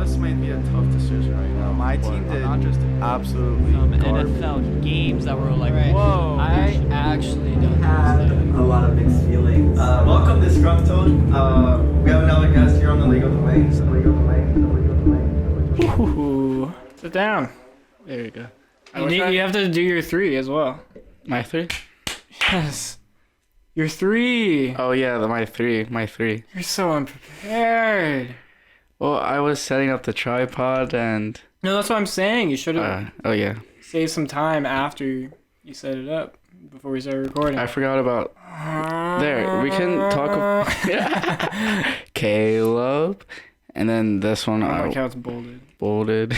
this might be a tough decision right now. My team did absolutely NFL games that were like, whoa. I actually don't Had understand. a lot of mixed feelings. Welcome, Disgruntled. We have another guest here on the Legal Domains. Ooh. Sit down. There you go. You have to do your 3 as well. My 3? Yes. Your 3. Oh yeah, my 3. You're so unprepared. Well, I was setting up the tripod and. No, that's what I'm saying. You should have Oh yeah. saved some time after you set it up before we started recording. I forgot about. There, we can talk. Caleb, and then this one. My account's bolded. Bolded.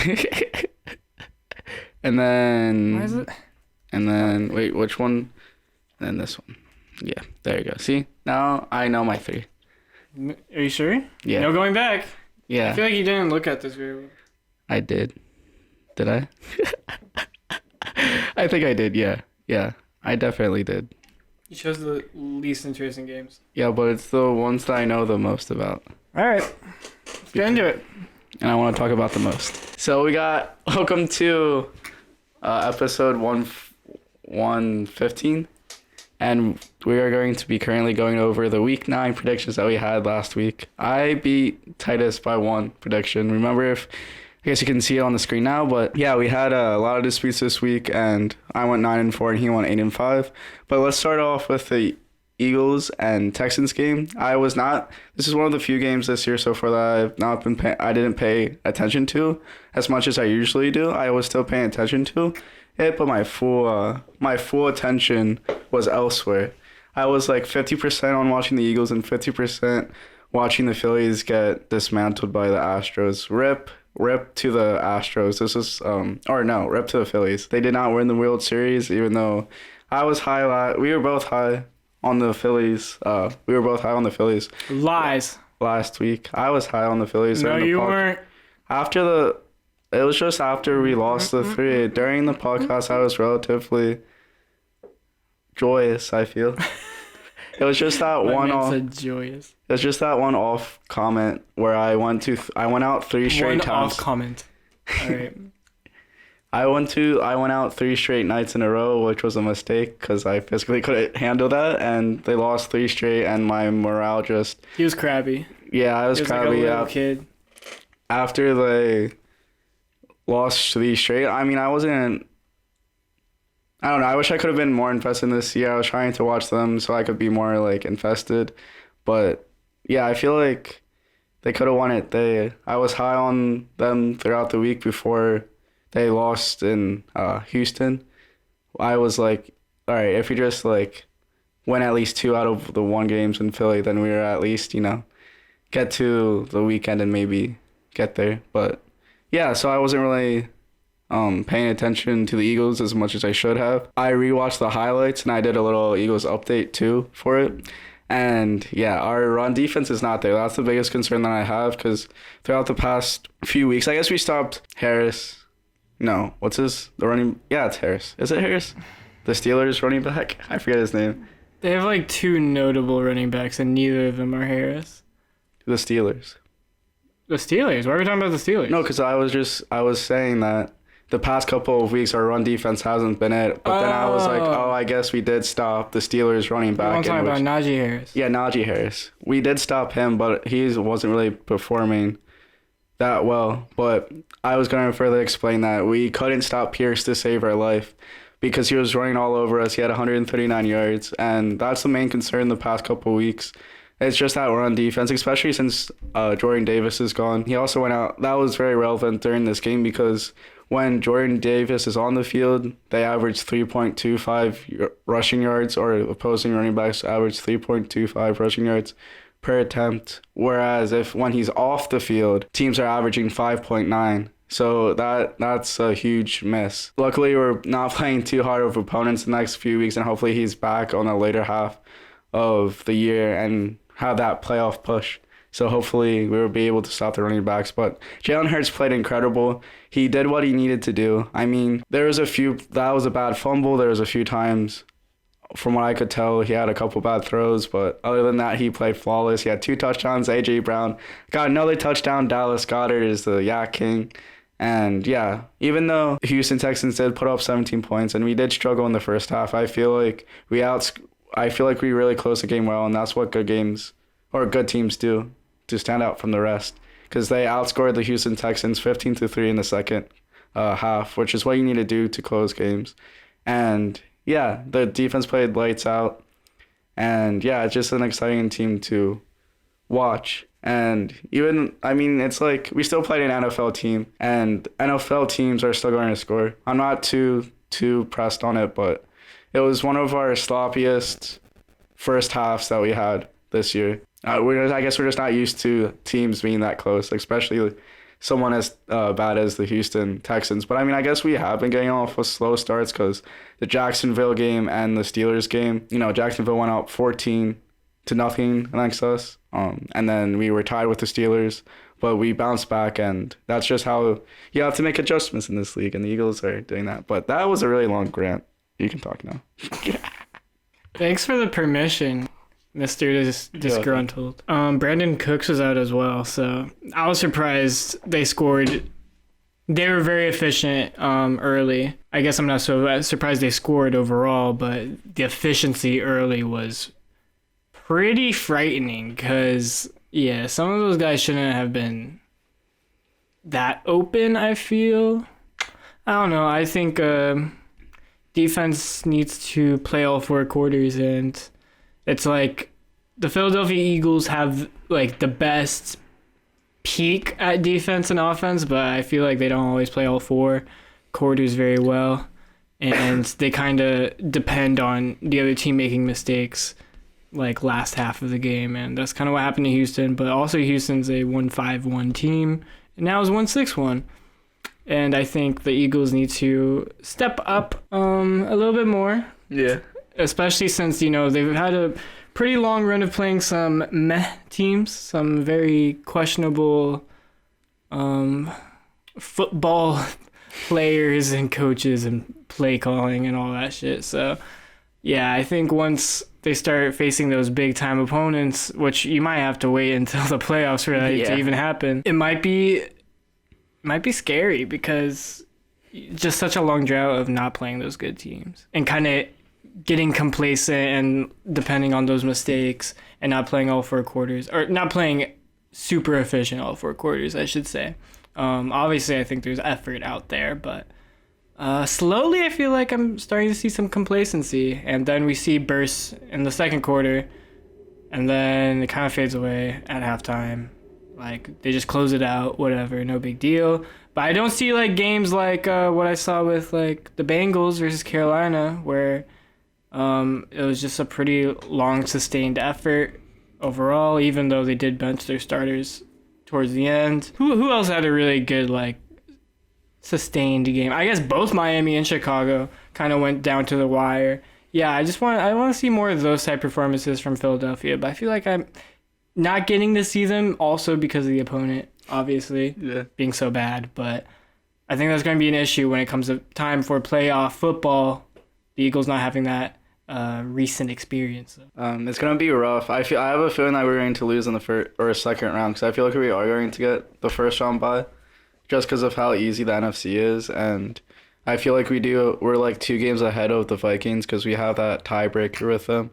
And then. Why is it? And then wait, which one? And then this one. Yeah, there you go. See, now I know my 3. Are you sure? Yeah. No going back. Yeah. I feel like you didn't look at this very well. I did. Did I? I think I did. Yeah. Yeah. I definitely did. You chose the least interesting games. Yeah, but it's the ones that I know the most about. All right. Let's get into it. And I want to talk about the most. So we got welcome to episode 115. And we are going to be currently going over the week 9 predictions that we had last week. I beat Titus by 1 prediction. Remember, I guess you can see it on the screen now, but yeah, we had a lot of disputes this week, and I went 9-4 and he went 8-5. But let's start off with the Eagles and Texans game. This is one of the few games this year so far that I didn't pay attention to as much as I usually do. I was still paying attention to it, but my full attention was elsewhere. I was like 50% on watching the Eagles and 50% watching the Phillies get dismantled by the Astros. Rip to the Astros. Rip to the Phillies. They did not win the World Series, even though I was high. We were both high on the Phillies. Lies. Last week, I was high on the Phillies. No, you weren't. It was just after we lost the 3. During the podcast, I was relatively joyous, I feel. It was just that one off. Joyous. It was just that one off comment where I went out 3 straight times. One off comment. All right. I went out 3 straight nights in a row, which was a mistake because I physically couldn't handle that, and they lost 3 straight, and my morale just. He was crabby. Yeah, I was crabby. Like a little kid. After they lost 3 straight. I mean, I don't know. I wish I could have been more invested in this year. I was trying to watch them so I could be more like invested. But yeah, I feel like they could have won it. I was high on them throughout the week before they lost in Houston. I was like, all right, if we just like win at least 2 out of the 1 games in Philly, then we were at least, get to the weekend and maybe get there. But yeah, so I wasn't really paying attention to the Eagles as much as I should have. I rewatched the highlights and I did a little Eagles update too for it. And yeah, our run defense is not there. That's the biggest concern that I have because throughout the past few weeks, I guess we stopped Harris. No, it's Harris. Is it Harris? The Steelers running back? I forget his name. They have like 2 notable running backs and neither of them are Harris. The Steelers. The Steelers? Why are we talking about the Steelers? No, because I was saying that the past couple of weeks our run defense hasn't been it. But then I was like, I guess we did stop the Steelers running back. I'm talking about Najee Harris. Yeah, Najee Harris. We did stop him, but he wasn't really performing that well. But I was going to further explain that we couldn't stop Pierce to save our life because he was running all over us. He had 139 yards, and that's the main concern the past couple of weeks. It's just that we're on defense, especially since Jordan Davis is gone. He also went out. That was very relevant during this game because when Jordan Davis is on the field, they average 3.25 rushing yards, or opposing running backs average 3.25 rushing yards per attempt. Whereas when he's off the field, teams are averaging 5.9. So that's a huge miss. Luckily, we're not playing too hard of opponents the next few weeks, and hopefully he's back on the later half of the year and have that playoff push. So hopefully we will be able to stop the running backs. But Jalen Hurts played incredible. He did what he needed to do. I mean, that was a bad fumble. There was a few times from what I could tell, he had a couple bad throws, but other than that, he played flawless. He had 2 touchdowns. A.J. Brown got another touchdown. Dallas Goedert is the Yak King. And yeah, even though Houston Texans did put up 17 points and we did struggle in the first half, I feel like we really closed the game well, and that's what good teams do to stand out from the rest, because they outscored the Houston Texans 15-3 in the second half, which is what you need to do to close games. And yeah, the defense played lights out, and yeah, it's just an exciting team to watch. And even, I mean, it's like we still played an NFL team, and NFL teams are still going to score. I'm not too pressed on it, but it was one of our sloppiest first halves that we had this year. I guess we're just not used to teams being that close, especially someone as bad as the Houston Texans. But I mean, I guess we have been getting off with slow starts, because the Jacksonville game and the Steelers game, Jacksonville went out 14-0 against us. And then we were tied with the Steelers, but we bounced back, and that's just how you have to make adjustments in this league, and the Eagles are doing that. But that was a really long rant. You can talk now. Thanks for the permission, Mr. Disgruntled. Brandon Cooks was out as well, so I was surprised they scored. They were very efficient early. I guess I'm not so surprised they scored overall, but the efficiency early was pretty frightening, because yeah, some of those guys shouldn't have been that open, I feel. I don't know. I think defense needs to play all 4 quarters, and it's like the Philadelphia Eagles have like the best peak at defense and offense, but I feel like they don't always play all 4 quarters very well, and they kind of depend on the other team making mistakes like last half of the game, and that's kind of what happened to Houston. But also Houston's a 1-5-1 team, and now it's 1-6-1, and I think the Eagles need to step up a little bit more. Yeah, especially since they've had a pretty long run of playing some meh teams, some very questionable football players and coaches and play calling and all that shit. So yeah, I think once they start facing those big time opponents, which you might have to wait until the playoffs for that to even happen, it might be scary, because just such a long drought of not playing those good teams and kind of getting complacent and depending on those mistakes and not playing all 4 quarters, or not playing super efficient all 4 quarters, I should say. Obviously, I think there's effort out there, but slowly I feel like I'm starting to see some complacency, and then we see bursts in the second quarter, and then it kind of fades away at halftime. Like, they just close it out, whatever, no big deal. But I don't see like games like what I saw with like the Bengals versus Carolina, where it was just a pretty long sustained effort overall, even though they did bench their starters towards the end. Who else had a really good like sustained game? I guess both Miami and Chicago kind of went down to the wire. Yeah, I want to see more of those type performances from Philadelphia, but I feel like I'm not getting to see them also because of the opponent, obviously, being so bad. But I think that's going to be an issue when it comes to time for playoff football. The Eagles not having that recent experience. It's going to be rough. I have a feeling that we're going to lose in the first or second round, because I feel like we are going to get the first round bye, just because of how easy the NFC is. And I feel like we're like 2 games ahead of the Vikings, because we have that tiebreaker with them.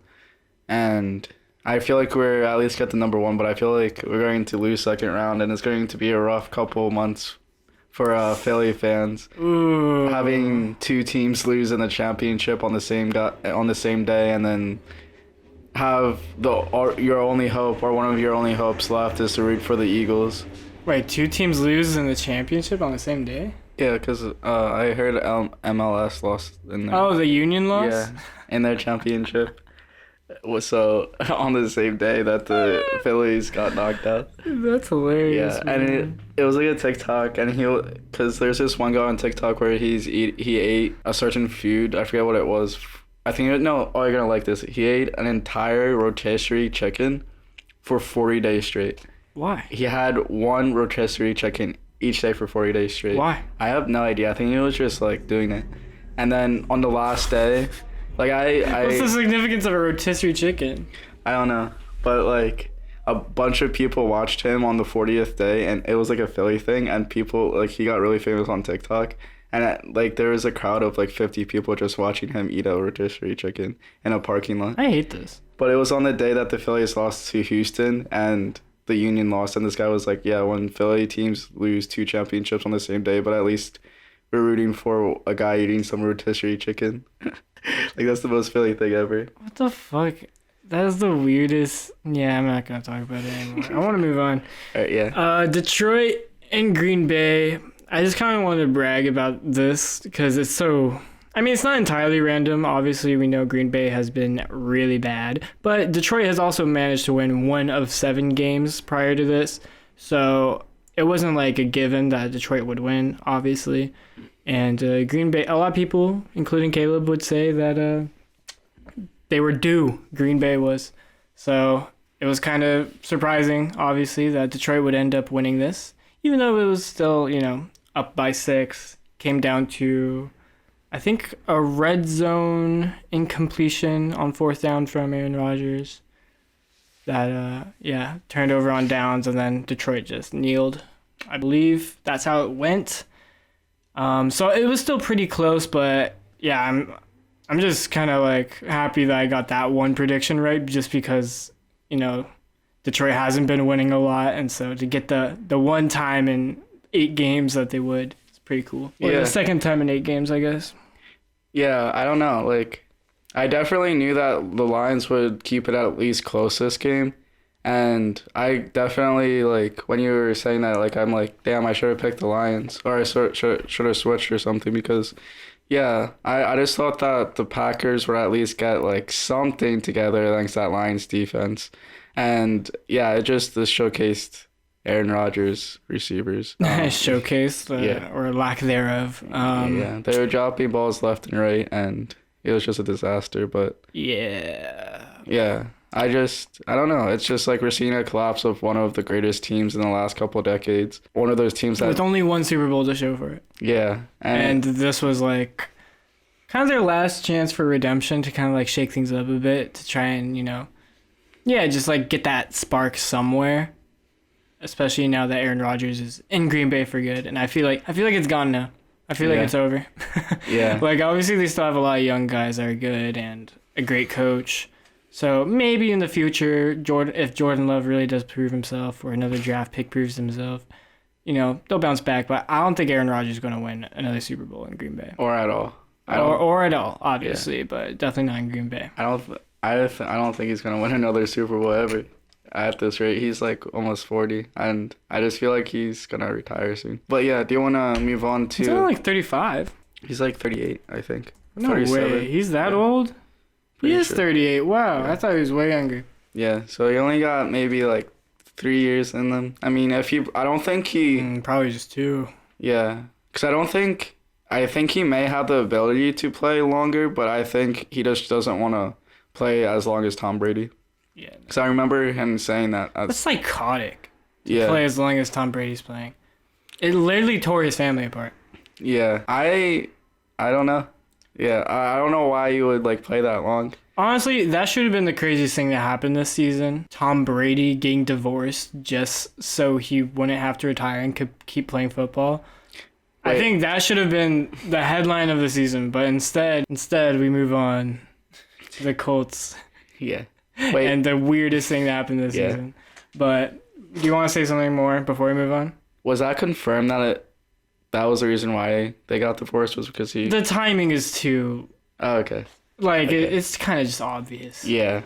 And I feel like we're at least get the number 1, but I feel like we're going to lose second round, and it's going to be a rough couple months for Philly fans. Ooh. Having 2 teams lose in the championship on the same day, and then have your only hope, or one of your only hopes left, is to root for the Eagles. Wait, 2 teams lose in the championship on the same day? Yeah, because I heard MLS lost in their... Oh, the Union lost? Yeah, in their championship. So, on the same day that the Phillies got knocked out. That's hilarious. Yeah, man. And it was like a TikTok, and because there's this one guy on TikTok where he ate a certain food. I forget what it was. You're gonna like this. He ate an entire rotisserie chicken for 40 days straight. Why? He had one rotisserie chicken each day for 40 days straight. Why? I have no idea. I think he was just like doing it. And then on the last day, Like What's the significance of a rotisserie chicken? I don't know, but like a bunch of people watched him on the 40th day, and it was like a Philly thing, and people like he got really famous on TikTok, and like there was a crowd of like 50 people just watching him eat a rotisserie chicken in a parking lot. I hate this. But it was on the day that the Phillies lost to Houston, and the Union lost, and this guy was like, yeah, when Philly teams lose 2 championships on the same day, but at least we're rooting for a guy eating some rotisserie chicken. Like, that's the most Philly thing ever. What the fuck? That is the weirdest. Yeah, I'm not gonna talk about it anymore. I want to move on. All right, yeah. Detroit and Green Bay. I just kind of wanted to brag about this because it's so. I mean, it's not entirely random. Obviously, we know Green Bay has been really bad, but Detroit has also managed to win 1 of 7 games prior to this. So it wasn't like a given that Detroit would win, obviously. And Green Bay, a lot of people, including Caleb, would say that they were due, Green Bay was. So it was kind of surprising, obviously, that Detroit would end up winning this, even though it was still, up by 6. Came down to, I think, a red zone incompletion on 4th down from Aaron Rodgers that, turned over on downs, and then Detroit just kneeled. I believe that's how it went. So it was still pretty close, but yeah, I'm just kind of like happy that I got that one prediction right, just because, Detroit hasn't been winning a lot, and so to get the one time in 8 games that they would, it's pretty cool. Or Yeah. the second time in 8 games, I guess. Yeah, I don't know. Like, I definitely knew that the Lions would keep it at least close this game. And I definitely, like, when you were saying that, like, I'm like, damn, I should have picked the Lions. Or I should have switched or something because, yeah, I just thought that the Packers would at least get, like, something together against that Lions defense. And, yeah, this showcased Aaron Rodgers receivers. Showcase, yeah. or lack thereof. Yeah, they were dropping balls left and right, and it was just a disaster. But, yeah. I don't know. It's just like we're seeing a collapse of one of the greatest teams in the last couple of decades. One of those teams that... With only 1 Super Bowl to show for it. Yeah. And this was like kind of their last chance for redemption to kind of like shake things up a bit to try and, just like get that spark somewhere. Especially now that Aaron Rodgers is in Green Bay for good. And I feel like it's gone now. I feel like it's over. Yeah. Like, obviously they still have a lot of young guys that are good and a great coach. So maybe in the future, if Jordan Love really does prove himself, or another draft pick proves himself, they'll bounce back. But I don't think Aaron Rodgers is going to win another Super Bowl in Green Bay. Or at all. Or at all, obviously, but definitely not in Green Bay. I don't think he's going to win another Super Bowl ever. At this rate, he's like almost 40, and I just feel like he's going to retire soon. But yeah, do you want to move on to... He's only like 35. He's like 38, I think. No 37. way. He's that old? Pretty He is sure. 38. Wow, Yeah. I thought he was way younger. Yeah, so he only got maybe like 3 years in them. I mean, I don't think he... Probably just 2. Yeah, because I think he may have the ability to play longer, but I think he just doesn't want to play as long as Tom Brady. Yeah. Because I remember him saying that. That's psychotic. Yeah. Play as long as Tom Brady's playing. It literally tore his family apart. Yeah, I don't know. Yeah, I don't know why you would like play that long. Honestly, that should have been the craziest thing that happened this season. Tom Brady getting divorced just so he wouldn't have to retire and could keep playing football. Wait. I think that should have been the headline of the season, but instead we move on to the Colts. Yeah. Wait. And the weirdest thing that happened this season. But do you want to say something more before we move on? Was that confirmed that was the reason why they got divorced, was because he... The timing is too... Oh, okay. Like, Okay. it's kind of just obvious. Yeah.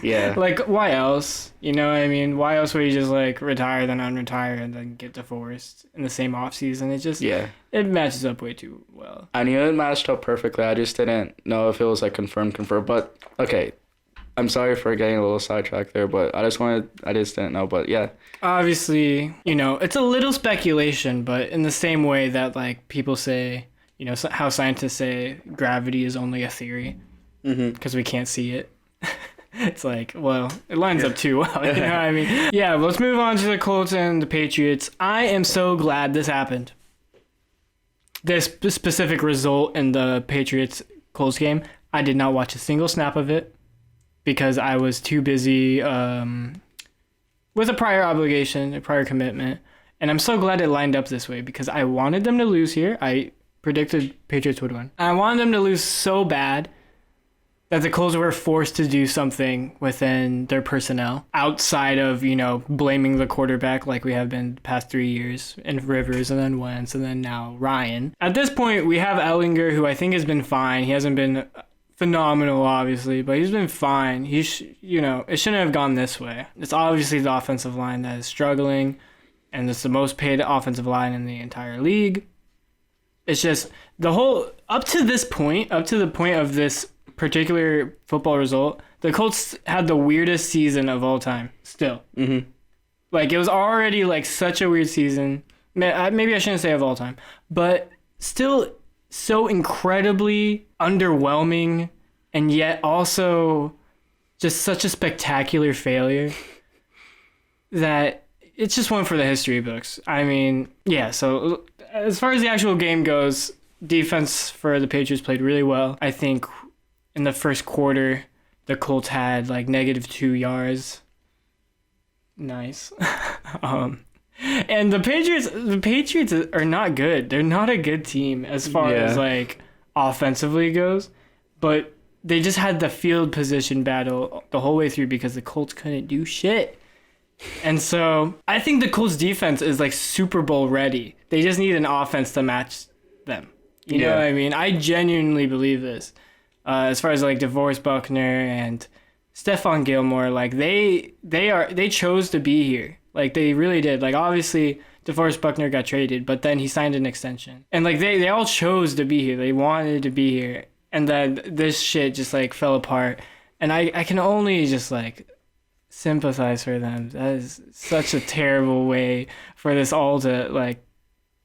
Yeah. Like, why else? You know what I mean? Why else would you just, like, retire, then unretire, and then get divorced in the same offseason? It just... Yeah. It matches up way too well. I knew it matched up perfectly. I just didn't know if it was, like, confirmed. But, okay. I'm sorry for getting a little sidetracked there, but I just didn't know. But, yeah. Obviously, it's a little speculation, but in the same way that, like, people say, how scientists say gravity is only a theory because we can't see it. It's like, well, it lines up too well, you know what I mean? Yeah, let's move on to the Colts and the Patriots. I am so glad this happened. This specific result in the Patriots-Colts game, I did not watch a single snap of it because I was too busy with a prior obligation, a prior commitment. And I'm so glad it lined up this way because I wanted them to lose here. I predicted Patriots would win. I wanted them to lose so bad that the Colts were forced to do something within their personnel outside of, blaming the quarterback like we have been the past 3 years, and Rivers and then Wentz and then now Ryan. At this point, we have Ellinger, who I think has been fine. He hasn't been phenomenal, obviously, but he's been fine. It shouldn't have gone this way. It's obviously the offensive line that is struggling, and it's the most paid offensive line in the entire league. It's just up to the point of this particular football result, the Colts had the weirdest season of all time still. Mm-hmm. Like, it was already like such a weird season. Maybe I shouldn't say of all time, but still so incredibly underwhelming, and yet also just such a spectacular failure that it's just one for the history books. I mean, yeah, so as far as the actual game goes, defense for the Patriots played really well. I think in the first quarter, the Colts had like -2 yards. Nice. And the Patriots are not good. They're not a good team as far as like offensively goes, but they just had the field position battle the whole way through because the Colts couldn't do shit. And so I think the Colts defense is like Super Bowl ready. They just need an offense to match them. You know what I mean? I genuinely believe this. As far as like DeForest Buckner and Stephon Gilmore, like they chose to be here. Like they really did. Like obviously DeForest Buckner got traded, but then he signed an extension. And like they all chose to be here. They wanted to be here. And then this shit just like fell apart. And I can only just like sympathize for them. That is such a terrible way for this all to like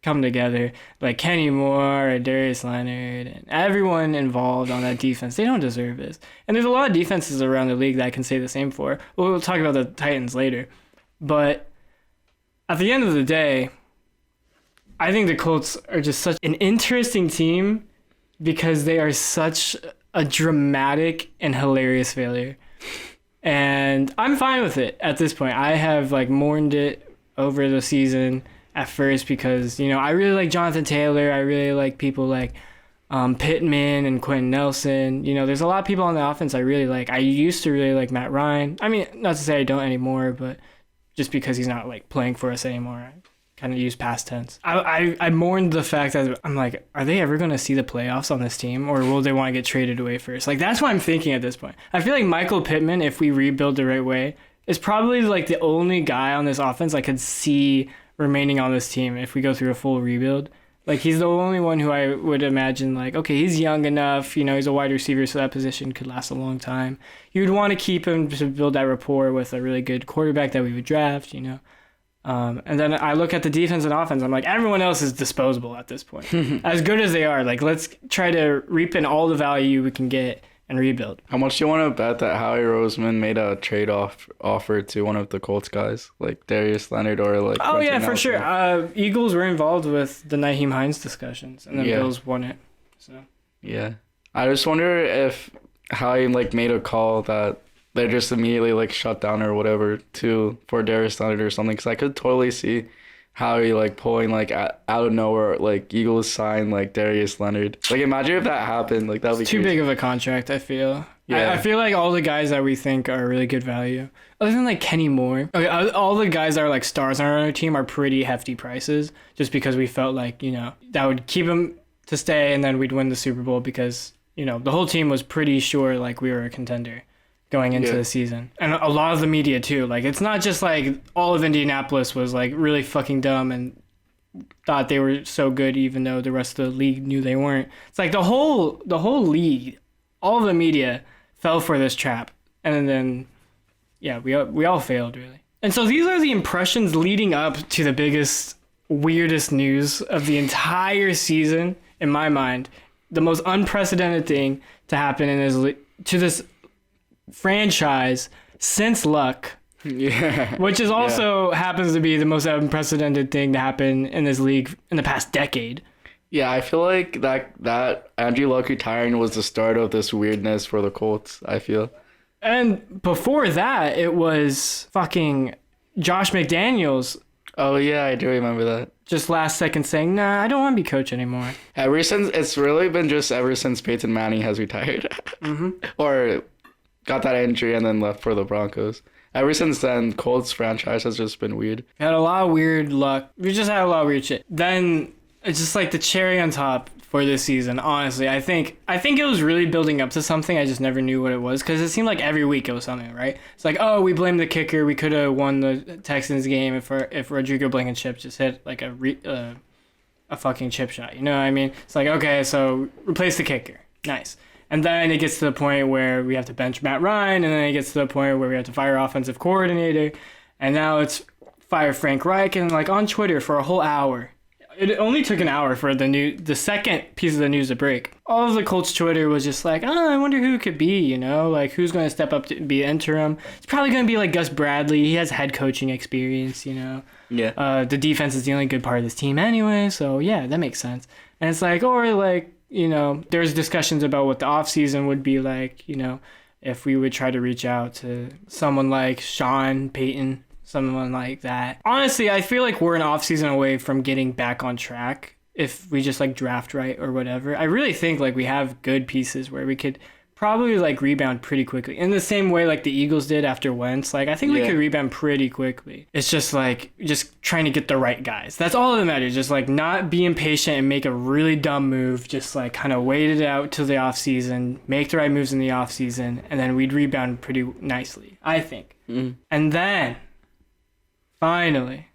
come together. Like Kenny Moore and Darius Leonard and everyone involved on that defense, they don't deserve this. And there's a lot of defenses around the league that I can say the same for. We'll talk about the Titans later. But at the end of the day, I think the Colts are just such an interesting team because they are such a dramatic and hilarious failure. And I'm fine with it at this point. I have like mourned it over the season at first because, I really like Jonathan Taylor. I really like people like Pittman and Quentin Nelson. There's a lot of people on the offense I really like. I used to really like Matt Ryan. I mean, not to say I don't anymore, but just because he's not like playing for us anymore, I kind of use past tense. I mourned the fact that I'm like, are they ever going to see the playoffs on this team, or will they want to get traded away first? Like, that's what I'm thinking at this point. I feel like Michael Pittman, if we rebuild the right way, is probably like the only guy on this offense I could see remaining on this team if we go through a full rebuild. Like, he's the only one who I would imagine, like, okay, he's young enough, he's a wide receiver, so that position could last a long time. You would want to keep him to build that rapport with a really good quarterback that we would draft, And then I look at the defense and offense, I'm like, everyone else is disposable at this point. As good as they are, like, let's try to reap in all the value we can get and rebuild. How much do you want to bet that Howie Roseman made a offer to one of the Colts guys, like Darius Leonard or like? Oh yeah, for sure. Eagles were involved with the Nyheim Hines discussions, and then Bills won it. So yeah, I just wonder if Howie like made a call that they just immediately like shut down or whatever for Darius Leonard or something, because I could totally see Howie like pulling like out of nowhere, like Eagles sign like Darius Leonard. Like imagine if that happened, like that'd be too big of a contract. I feel. Yeah. I feel like all the guys that we think are really good value, other than like Kenny Moore, okay, all the guys that are like stars on our team are pretty hefty prices, just because we felt like that would keep them to stay, and then we'd win the Super Bowl because the whole team was pretty sure like we were a contender going into the season. And a lot of the media too. Like, it's not just like all of Indianapolis was like really fucking dumb and thought they were so good even though the rest of the league knew they weren't. It's like the whole league, all of the media fell for this trap. And then we all failed really. And so these are the impressions leading up to the biggest, weirdest news of the entire season in my mind. The most unprecedented thing to happen to this franchise since Luck, which is also happens to be the most unprecedented thing to happen in this league in the past decade. Yeah, I feel like that Andrew Luck retiring was the start of this weirdness for the Colts, I feel. And before that, it was fucking Josh McDaniels Oh yeah, I do remember that. just last second saying, nah, I don't want to be coach anymore. It's really been just ever since Peyton Manning has retired. Or got that injury and then left for the Broncos. Ever since then, Colts franchise has just been weird. We had a lot of weird luck. We just had a lot of weird shit. Then it's just like the cherry on top for this season. Honestly, I think it was really building up to something. I just never knew what it was because it seemed like every week it was something, right? It's like, oh, we blame the kicker. We could have won the Texans game if Rodrigo Blankenship just hit like a fucking chip shot. You know what I mean? It's like, okay, so replace the kicker. Nice. And then it gets to the point where we have to bench Matt Ryan, and then it gets to the point where we have to fire offensive coordinator, and now it's fire Frank Reich, and like on Twitter for a whole hour. It only took an hour for the second piece of the news to break. All of the Colts Twitter was just like, oh, I wonder who it could be, you know? Like, who's going to step up to be interim? It's probably going to be like Gus Bradley. He has head coaching experience, you know? Yeah. The defense is the only good part of this team anyway, so yeah, that makes sense. And it's like, or like, you know, there's discussions about what the offseason would be like, you know, if we would try to reach out to someone like Sean Payton, someone like that. Honestly, I feel like we're an offseason away from getting back on track if we just like draft right or whatever. I really think like we have good pieces where we could probably like rebound pretty quickly in the same way like the Eagles did after Wentz. Like I think we could rebound pretty quickly. It's just like just trying to get the right guys. That's all that matters. Just like not be impatient and make a really dumb move. Just like kind of wait it out till the off season, make the right moves in the off season, and then we'd rebound pretty nicely, I think. And then finally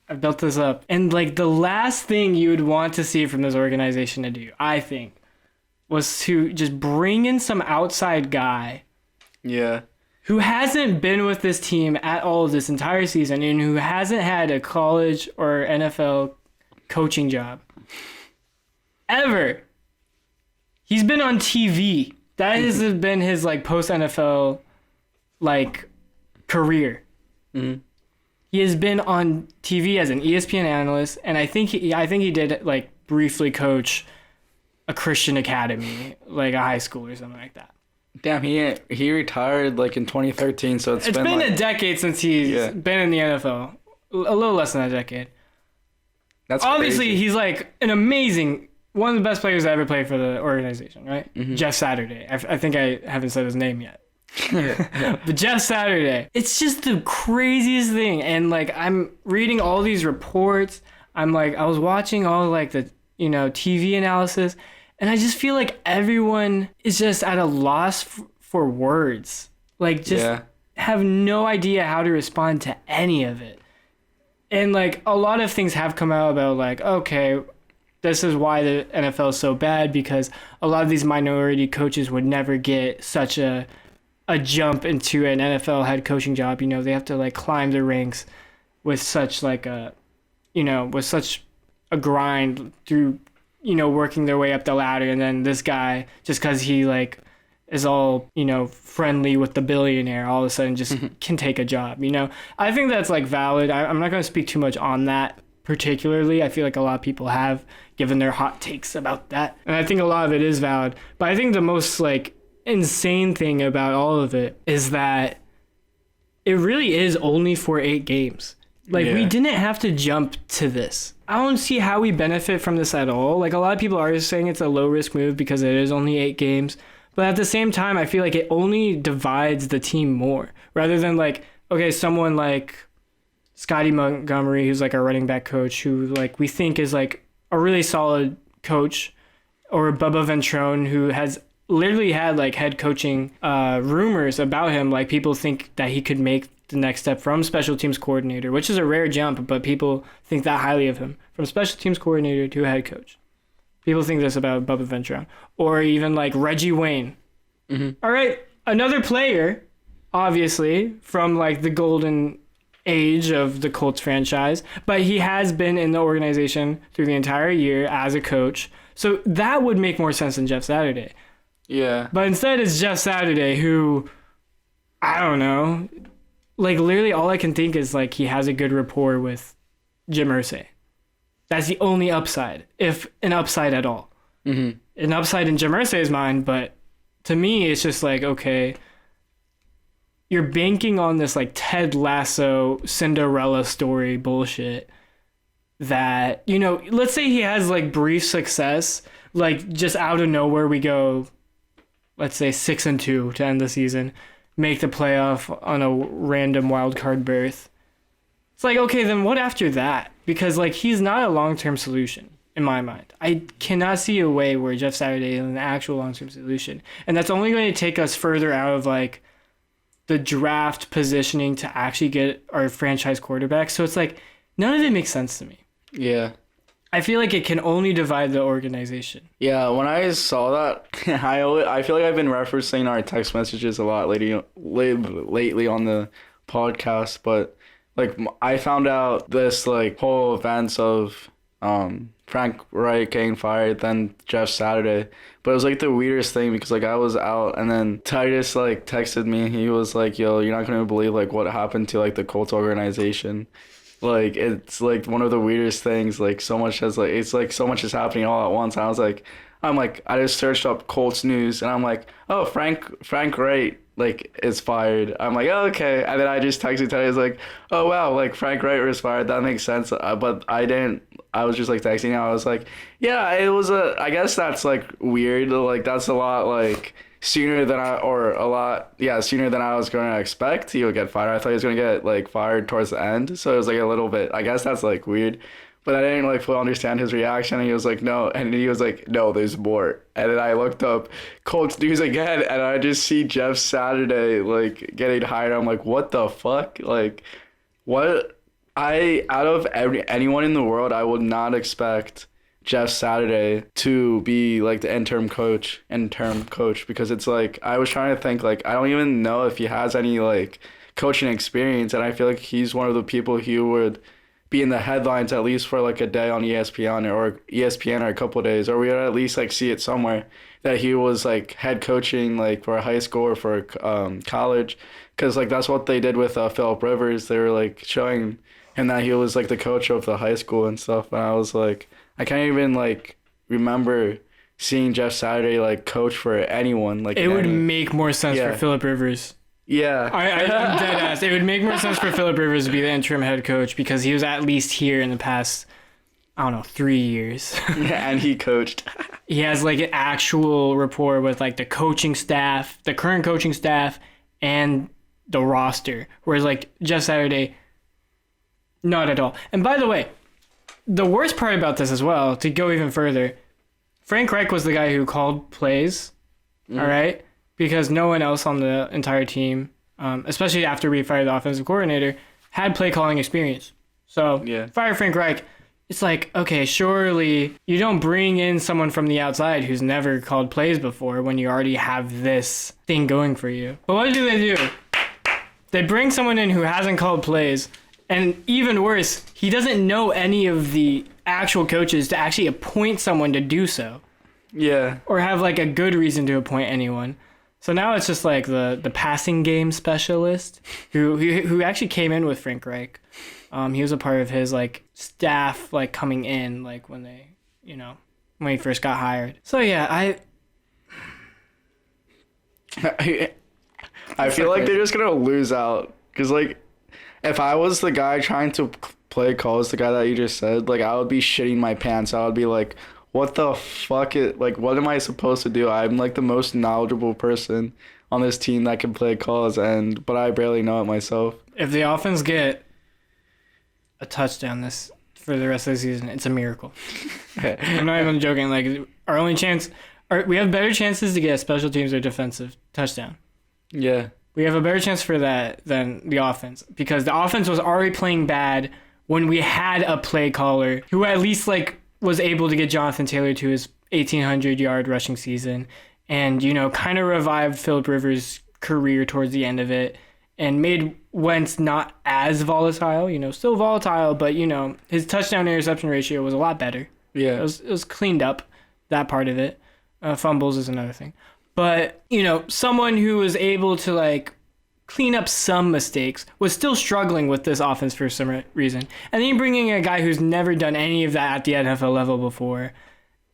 I've built this up. And like the last thing you would want to see from this organization to do, I think, was to just bring in some outside guy who hasn't been with this team at all this entire season and who hasn't had a college or NFL coaching job ever. He's been on TV. That has been his like post NFL like career. He has been on TV as an ESPN analyst, and I think he did like briefly coach a Christian academy, like a high school or something like that. Damn, he retired like in 2013, so it's been like, a decade since he's been in the NFL. A little less than a decade. That's obviously crazy. He's like an amazing, one of the best players to ever play for the organization, right? Jeff Saturday. I think I haven't said his name yet. But Jeff Saturday, it's just the craziest thing. And like I'm reading all these reports. I was watching all like the TV analysis. And I just feel like everyone is just at a loss for words. Like, just have no idea how to respond to any of it. And, like, a lot of things have come out about, like, okay, this is why the NFL is so bad, because a lot of these minority coaches would never get such a jump into an NFL head coaching job. You know, they have to, like, climb the ranks with such, like, with such a grind through working their way up the ladder, and then this guy, just because he like is all friendly with the billionaire, all of a sudden just can take a job. I think that's like valid. I'm not going to speak too much on that particularly. I feel like a lot of people have given their hot takes about that, and I think a lot of it is valid. But I think the most like insane thing about all of it is that it really is only for 8 games. Like, we didn't have to jump to this. I don't see how we benefit from this at all. Like, a lot of people are saying it's a low-risk move because it is only 8 games. But at the same time, I feel like it only divides the team more. Rather than, like, okay, someone like Scotty Montgomery, who's, like, our running back coach, who, like, we think is, like, a really solid coach. Or Bubba Ventrone, who has literally had, like, head coaching rumors about him. Like, people think that he could make the next step from special teams coordinator, which is a rare jump, but people think that highly of him. From special teams coordinator to a head coach. People think this about Bubba Ventrone. Or even like Reggie Wayne. All right, another player, obviously, from like the golden age of the Colts franchise, but he has been in the organization through the entire year as a coach. So that would make more sense than Jeff Saturday. Yeah. But instead it's Jeff Saturday, who, I don't know, like literally all I can think is like he has a good rapport with Jim Irsay. That's the only upside, if an upside at all. Mm-hmm. An upside in Jim Irsay's mind, but to me, it's just like, okay, you're banking on this like Ted Lasso Cinderella story bullshit that, you know, let's say he has like brief success, like just out of nowhere we go, let's say 6-2 to end the season, make the playoff on a random wild card berth. It's like, okay, then what after that? Because like he's not a long-term solution in my mind. I cannot see a way where Jeff Saturday is an actual long-term solution. And that's only going to take us further out of like the draft positioning to actually get our franchise quarterback. So it's like, none of it makes sense to me. Yeah. I feel like it can only divide the organization. Yeah, when I saw that, I feel like I've been referencing our text messages a lot lately on the podcast, but like I found out this like whole events of Frank Reich getting fired, then Jeff Saturday. But it was like the weirdest thing because like I was out and then Titus like texted me. He was like, "Yo, you're not gonna believe like what happened to like the Colts organization." Like it's like one of the weirdest things. Like so much has like it's like so much is happening all at once. And I just searched up Colts news and I'm like, oh, Frank Reich like is fired. I'm like, oh, okay. And then I just texted Titus like, oh wow, like Frank Reich was fired. That makes sense. But I didn't. I was just like texting. I was like, yeah, it was I guess that's like weird. Like that's a lot like sooner than I was going to expect he would get fired. I thought he was going to get like fired towards the end. So it was like a little bit, I guess that's like weird. But I didn't like fully understand his reaction. And he was like, no. And he was like, no, there's more. And then I looked up Colts news again and I just see Jeff Saturday like getting hired. I'm like, what the fuck? Like, what? Out of anyone in the world, I would not expect Jeff Saturday to be like the interim coach because it's like I was trying to think like I don't even know if he has any like coaching experience, and I feel like he's one of the people who would be in the headlines at least for like a day on ESPN or a couple of days, or we would at least like see it somewhere that he was like head coaching like for a high school or for college, because like that's what they did with Phillip Rivers. They were like showing him that he was like the coach of the high school and stuff, and I was like, I can't even like remember seeing Jeff Saturday like coach for anyone. Like it would make more sense for Phillip Rivers. Yeah, I'm dead ass. It would make more sense for Phillip Rivers to be the interim head coach because he was at least here in the past, I don't know, 3 years. Yeah, and he coached. He has like an actual rapport with like the coaching staff, the current coaching staff, and the roster. Whereas like Jeff Saturday, not at all. And by the way, the worst part about this as well, to go even further, Frank Reich was the guy who called plays, all right? Because no one else on the entire team, especially after we fired the offensive coordinator, had play calling experience. So fire Frank Reich. It's like, okay, surely you don't bring in someone from the outside who's never called plays before when you already have this thing going for you. But what do? They bring someone in who hasn't called plays. And even worse, he doesn't know any of the actual coaches to actually appoint someone to do so. Yeah. Or have like a good reason to appoint anyone. So now it's just like the passing game specialist who actually came in with Frank Reich. He was a part of his like staff like coming in like when they, when he first got hired. So yeah, I feel like they're just going to lose out cuz like if I was the guy trying to play calls, the guy that you just said, like I would be shitting my pants. I would be like, what the fuck what am I supposed to do? I'm like the most knowledgeable person on this team that can play calls, but I barely know it myself. If the offense get a touchdown for the rest of the season, it's a miracle. I'm not even joking. Like our only chance, we have better chances to get a special teams or defensive touchdown. Yeah. We have a better chance for that than the offense because the offense was already playing bad when we had a play caller who at least like was able to get Jonathan Taylor to his 1,800-yard rushing season and, kind of revived Phillip Rivers' career towards the end of it and made Wentz not as volatile, still volatile, but, his touchdown-interception ratio was a lot better. Yeah. It was cleaned up, that part of it. Fumbles is another thing. But, someone who was able to, like, clean up some mistakes, was still struggling with this offense for some reason. And then you bring in a guy who's never done any of that at the NFL level before.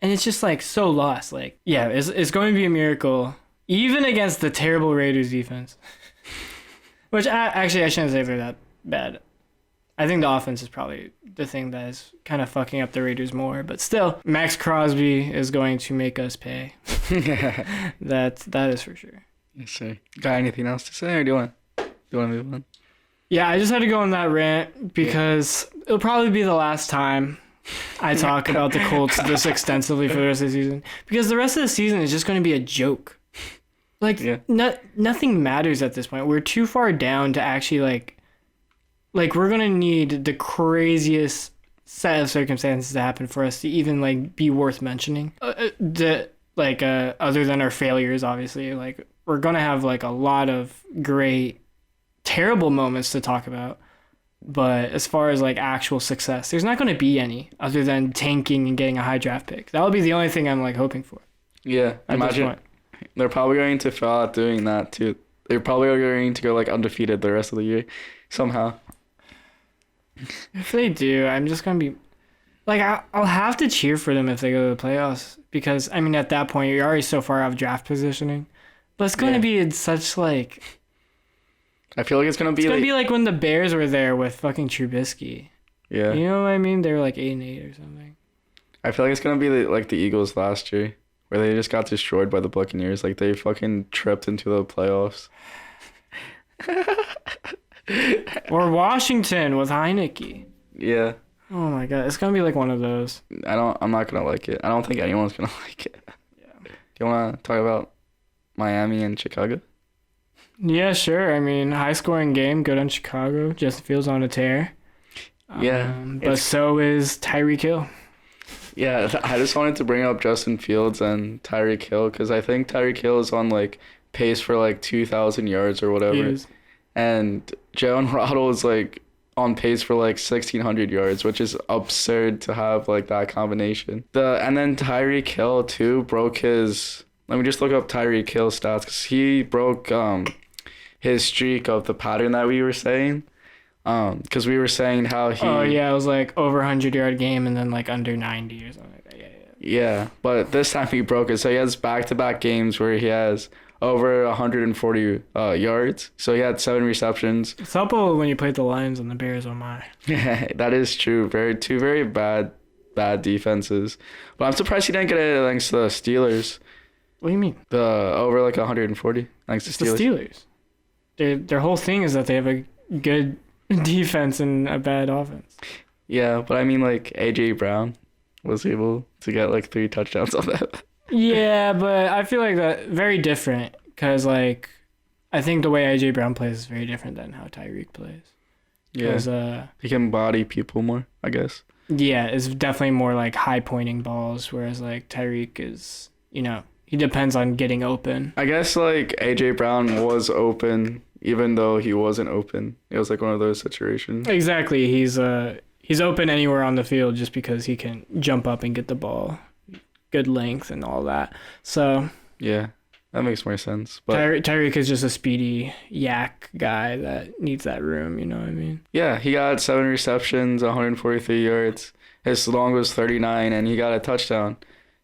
And it's just like so lost. Like, yeah, it's going to be a miracle, even against the terrible Raiders defense. Which actually I shouldn't say they're that bad. I think the offense is probably the thing that is kind of fucking up the Raiders more. But still, Max Crosby is going to make us pay. That is for sure. Yes, sir. Got anything else to say, or do you want to move on? Yeah, I just had to go on that rant because it'll probably be the last time I talk about the Colts this extensively for the rest of the season. Because the rest of the season is just going to be a joke. Like, nothing matters at this point. We're too far down to actually, like we're going to need the craziest set of circumstances to happen for us to even, like, be worth mentioning. Other than our failures, obviously. Like, we're going to have, like, a lot of great, terrible moments to talk about. But as far as, like, actual success, there's not going to be any other than tanking and getting a high draft pick. That would be the only thing I'm, like, hoping for. Yeah, imagine they're probably going to fail at doing that, too. They're probably going to go, like, undefeated the rest of the year somehow. If they do, I'm just going to be... Like, I'll have to cheer for them if they go to the playoffs. Because, I mean, at that point, you're already so far out of draft positioning. But it's going to be in such, like... I feel like it's going to be... It's going to be like when the Bears were there with fucking Trubisky. Yeah. You know what I mean? They were like 8-8 or something. I feel like it's going to be like the Eagles last year, where they just got destroyed by the Buccaneers. Like, they fucking tripped into the playoffs. Or Washington with Heineke. Yeah. Oh my god, it's gonna be like one of those. I'm not gonna like it. I don't think anyone's gonna like it. Yeah. Do you wanna talk about Miami and Chicago? Yeah, sure. I mean, high scoring game, good on Chicago. Justin Fields on a tear. Yeah. But so is Tyreek Hill. Yeah, I just wanted to bring up Justin Fields and Tyreek Hill because I think Tyreek Hill is on like pace for like 2,000 yards or whatever. And Jalen Waddle is like on pace for like 1,600 yards, which is absurd to have like that combination. And then Tyreek Hill too broke his. Let me just look up Tyreek Hill's stats because he broke his streak of the pattern that we were saying. Because we were saying how he. Oh yeah, it was like over 100-yard game and then like under 90 or something like that. Yeah, but this time he broke it. So he has back-to-back games where he has over 140 yards. So he had 7 receptions. It's helpful when you played the Lions and the Bears. Oh my. That is true. Two very bad defenses. But I'm surprised he didn't get it against the Steelers. What do you mean? The over like 140 against the Steelers. The Steelers. Their whole thing is that they have a good defense and a bad offense. Yeah, but I mean like AJ Brown was able to get like 3 touchdowns on that. Yeah, but I feel like that very different because like I think the way AJ Brown plays is very different than how Tyreek plays. Yeah, he can body people more, I guess. Yeah, it's definitely more like high pointing balls, whereas like Tyreek is, he depends on getting open. I guess like AJ Brown was open even though he wasn't open. It was like one of those situations. Exactly, he's open anywhere on the field just because he can jump up and get the ball. Good length and all that. So yeah, that makes more sense. But Tyreek is just a speedy yak guy that needs that room. You know what I mean? Yeah, he got 7 receptions, 143 yards. His long was 39, and he got a touchdown.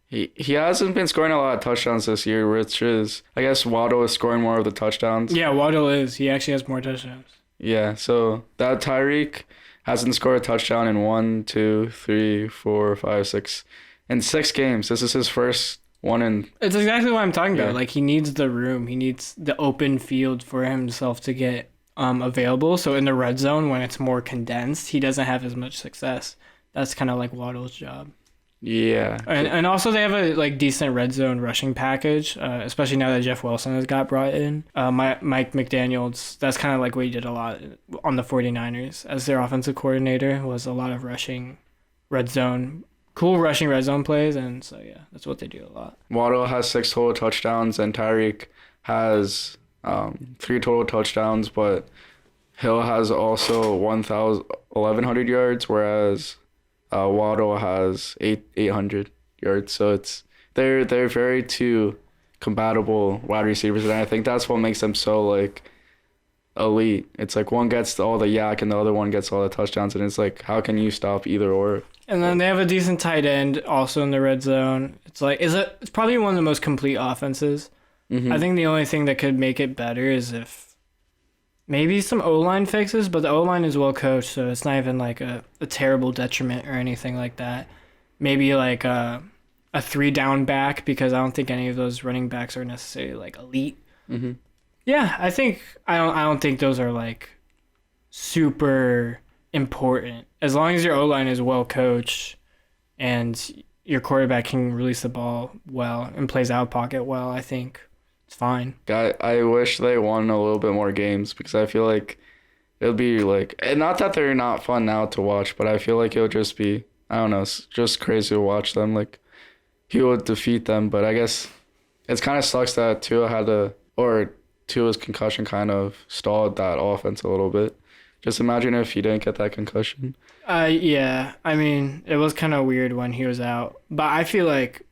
He hasn't been scoring a lot of touchdowns this year, which is I guess Waddle is scoring more of the touchdowns. Yeah, Waddle is. He actually has more touchdowns. Yeah, so that Tyreek hasn't scored a touchdown in 1, 2, 3, 4, 5, 6. In 6 games. This is his first one in... It's exactly what I'm talking about. Like, he needs the room. He needs the open field for himself to get available. So in the red zone, when it's more condensed, he doesn't have as much success. That's kind of like Waddle's job. Yeah. And also they have a like decent red zone rushing package, especially now that Jeff Wilson has got brought in. Mike McDaniels, that's kind of like what he did a lot on the 49ers as their offensive coordinator, was a lot of rushing red zone rushing red zone plays, and so yeah, that's what they do a lot. Waddle has 6 total touchdowns, and Tyreek has 3 total touchdowns, but Hill has also 1,100 yards, whereas Waddle has 800 yards. So they're very two compatible wide receivers, and I think that's what makes them so like elite. It's like one gets all the yak and the other one gets all the touchdowns, and it's like, how can you stop either or? And then they have a decent tight end also in the red zone. It's probably one of the most complete offenses. Mm-hmm. I think the only thing that could make it better is if maybe some O-line fixes, but the O-line is well coached, so it's not even like a terrible detriment or anything like that. Maybe like a 3-down back, because I don't think any of those running backs are necessarily like elite. Mm-hmm. Yeah, I don't think those are like super important. As long as your O-line is well coached and your quarterback can release the ball well and plays out pocket well, I think it's fine. I wish they won a little bit more games, because I feel like it'll be like, and not that they're not fun now to watch, but I feel like it'll just be, I don't know, it's just crazy to watch them. Like, he would defeat them, but I guess it kind of sucks that Tua's concussion kind of stalled that offense a little bit. Just imagine if he didn't get that concussion. Yeah. I mean, it was kind of weird when he was out, but I feel like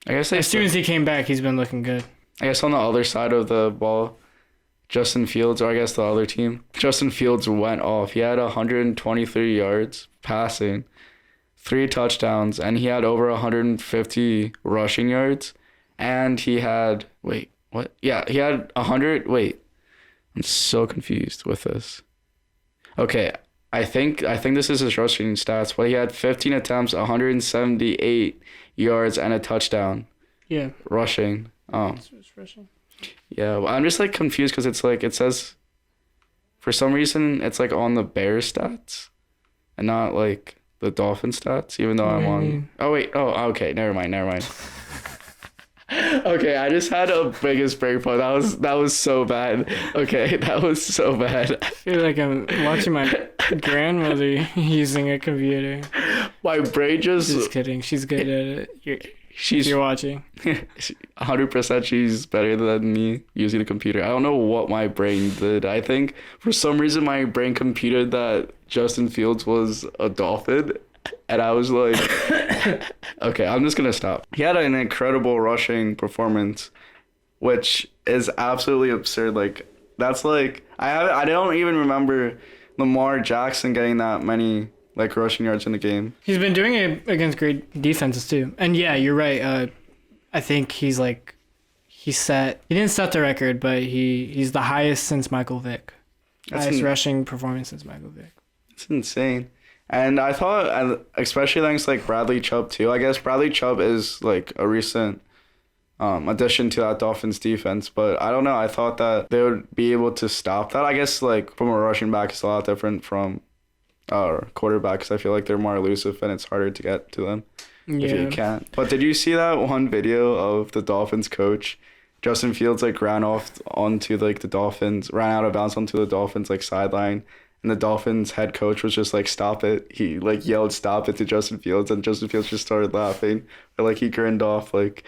as soon as he came back, he's been looking good. I guess on the other side of the ball, Justin Fields, or I guess the other team, Justin Fields went off. He had 123 yards passing, 3 touchdowns, and he had over 150 rushing yards. And he had, he had 100, I'm so confused with this. Okay, I think this is his rushing stats, but he had 15 attempts, 178 yards, and a touchdown. Yeah. Rushing. Rushing. Yeah, well, I'm just like confused because it's like, it says, for some reason, it's like on the Bears stats and not like the Dolphins stats, even though I'm on. Oh, wait. Oh, okay. Never mind. Okay, I just had a biggest break point. That was so bad. Okay, that was so bad. I feel like I'm watching my grandmother using a computer. My brain Just kidding. She's good at it. You're watching. 100% she's better than me using a computer. I don't know what my brain did. I think for some reason my brain computed that Justin Fields was a Dolphin. And I was like, okay, I'm just going to stop. He had an incredible rushing performance, which is absolutely absurd. Like, that's like, I don't even remember Lamar Jackson getting that many like rushing yards in the game. He's been doing it against great defenses too. And yeah, you're right. I think he didn't set the record, but he's the highest since Michael Vick. Highest rushing performance since Michael Vick. It's insane. And I thought, especially thanks like Bradley Chubb too. I guess Bradley Chubb is like a recent addition to that Dolphins defense, but I don't know. I thought that they would be able to stop that. I guess like from a rushing back, it's a lot different from quarterback, because I feel like they're more elusive and it's harder to get to them if you can't. But did you see that one video of the Dolphins coach? Justin Fields like ran out of bounds onto the Dolphins like sideline. And the Dolphins head coach was just like, stop it. He like yelled, stop it to Justin Fields. And Justin Fields just started laughing. Or like he grinned off like.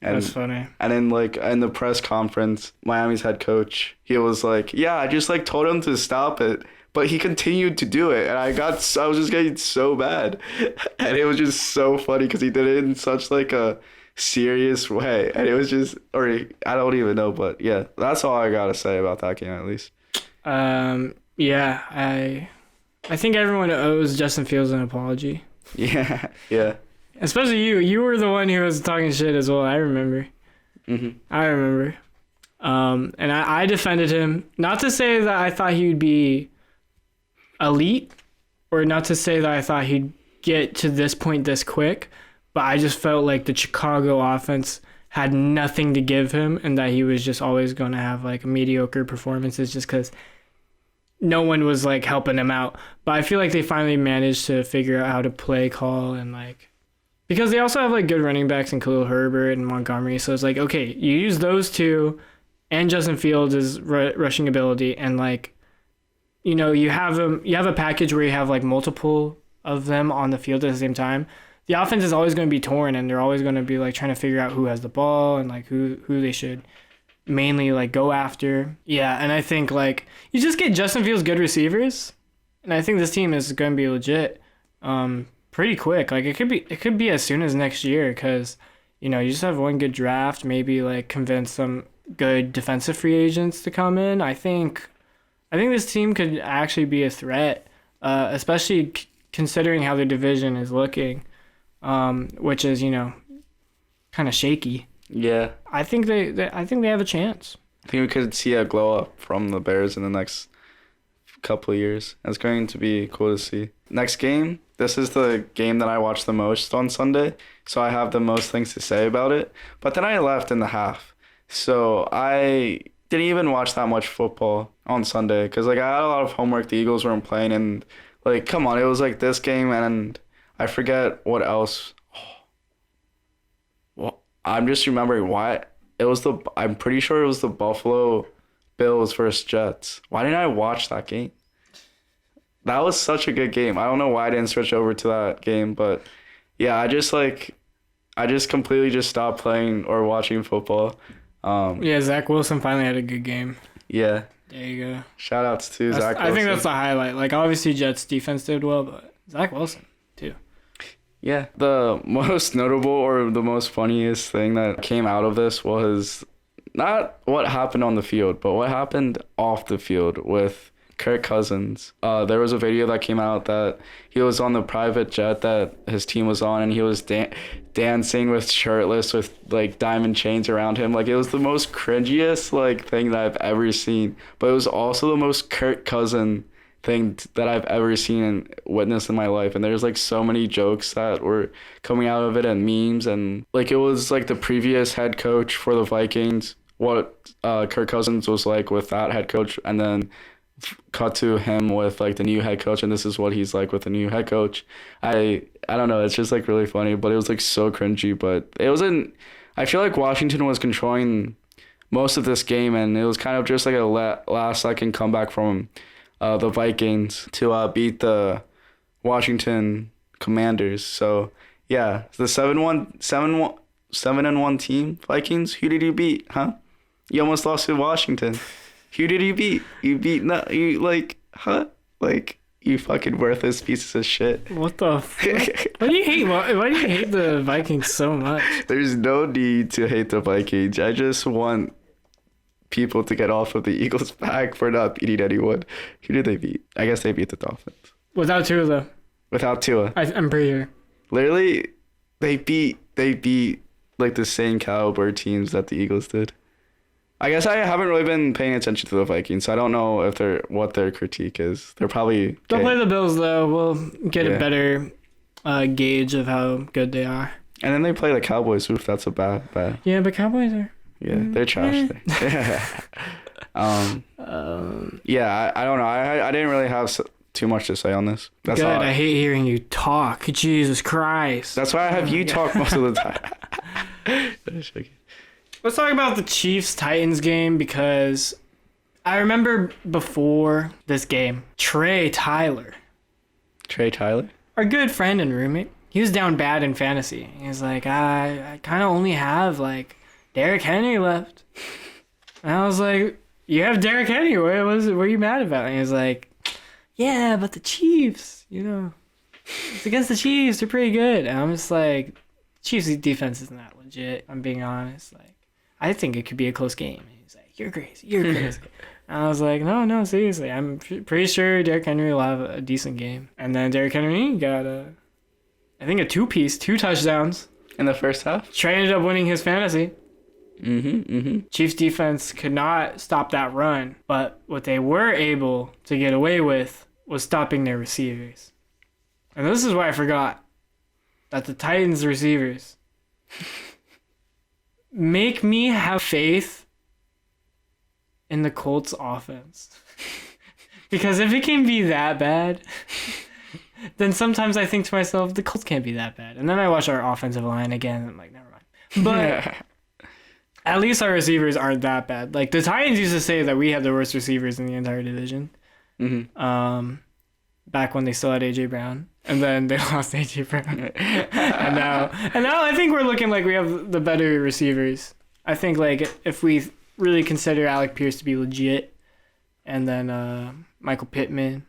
And, that's funny. And then like in the press conference, Miami's head coach, he was like, yeah, I just like told him to stop it. But he continued to do it. And I was just getting so bad. And it was just so funny because he did it in such like a serious way. And it was just, or I don't even know. But yeah, that's all I got to say about that game at least. Yeah, I think everyone owes Justin Fields an apology. Yeah. Especially you. You were the one who was talking shit as well. I remember. Mm-hmm. I remember. And I defended him. Not to say that I thought he would be elite, or not to say that I thought he'd get to this point this quick, but I just felt like the Chicago offense had nothing to give him, and that he was just always going to have like mediocre performances just because no one was like helping him out. But I feel like they finally managed to figure out how to play call, and like, because they also have like good running backs in Khalil Herbert and Montgomery. So it's like, okay, you use those two and Justin Fields' rushing ability, and like, you know, you have a package where you have like multiple of them on the field at the same time. The offense is always going to be torn, and they're always going to be like trying to figure out who has the ball and like who they should mainly like go after. Yeah, and I think like you just get Justin Fields good receivers, and I think this team is going to be legit pretty quick. Like it could be as soon as next year, because you know, you just have one good draft, maybe like convince some good defensive free agents to come in. I think I think this team could actually be a threat, especially considering how the division is looking, which is, kind of shaky. Yeah. I think they have a chance. I think we could see a glow up from the Bears in the next couple of years. It's going to be cool to see. Next game, this is the game that I watched the most on Sunday, so I have the most things to say about it. But then I left in the half, so I didn't even watch that much football on Sunday because I had a lot of homework. The Eagles weren't playing, and come on, it was this game, and I forget what else. Well, I'm just remembering why it was I'm pretty sure it was the Buffalo Bills versus Jets. Why didn't I watch that game? That was such a good game. I don't know why I didn't switch over to that game, but yeah, I just completely just stopped playing or watching football. Yeah, Zach Wilson finally had a good game. Yeah. There you go. Shout outs to Zach Wilson. I think that's the highlight. Obviously Jets defense did well, but Zach Wilson too. Yeah. The most notable or the most funniest thing that came out of this was not what happened on the field, but what happened off the field with Kirk Cousins. There was a video that came out that he was on the private jet that his team was on, and he was dancing with shirtless with diamond chains around him. It was the most cringiest thing that I've ever seen, but it was also the most Kirk Cousin thing that I've ever seen and witnessed in my life. And there's so many jokes that were coming out of it and memes, and it was the previous head coach for the Vikings, what Kirk Cousins was with that head coach, and then cut to him with the new head coach, and this is what he's with the new head coach. I don't know, it's just really funny, but it was so cringy. But it wasn't. I feel Washington was controlling most of this game, and it was kind of just a last second comeback from the Vikings to beat the Washington Commanders. So yeah, the 7-1 team Vikings. Who did you beat? Huh? You almost lost to Washington. Who did you beat? You beat you fucking worthless pieces of shit. What the fuck? Why do you hate the Vikings so much? There's no need to hate the Vikings. I just want people to get off of the Eagles' back for not beating anyone. Who did they beat? I guess they beat the Dolphins. Without Tua, though. Without Tua. I'm pretty sure. Literally, they beat the same caliber teams that the Eagles did. I guess I haven't really been paying attention to the Vikings, so I don't know what their critique is. They'll play the Bills, though. We'll get a better gauge of how good they are. And then they play the Cowboys. Oof, that's a bad. Yeah, but Cowboys are... Yeah, they're trash. Yeah, I don't know. I didn't really have too much to say on this. That's good. I hate hearing you talk. Jesus Christ. That's why I have you talk most of the time. Let's talk about the Chiefs-Titans game, because I remember before this game, Trey Tyler, our good friend and roommate, he was down bad in fantasy. He was like, I kind of only have Derrick Henry left. And I was like, you have Derrick Henry. What are you mad about? And he was like, yeah, but the Chiefs, it's against the Chiefs. They're pretty good. And I'm just like, Chiefs' defense isn't that legit. I'm being honest. I think it could be a close game. And he's like, you're crazy. And I was like, no, seriously. I'm pretty sure Derrick Henry will have a decent game. And then Derrick Henry got I think a 2 touchdowns. In the first half? Trey ended up winning his fantasy. Mm-hmm. Chiefs defense could not stop that run, but what they were able to get away with was stopping their receivers. And this is why I forgot that the Titans receivers make me have faith in the Colts offense. Because if it can be that bad, then sometimes I think to myself, the Colts can't be that bad. And then I watch our offensive line again, and I'm like, never mind. But at least our receivers aren't that bad. The Titans used to say that we had the worst receivers in the entire division. Mm-hmm. Back when they still had A.J. Brown. And then they lost A.J. Brown. and now I think we're looking like we have the better receivers. I think if we really consider Alec Pierce to be legit, and then Michael Pittman,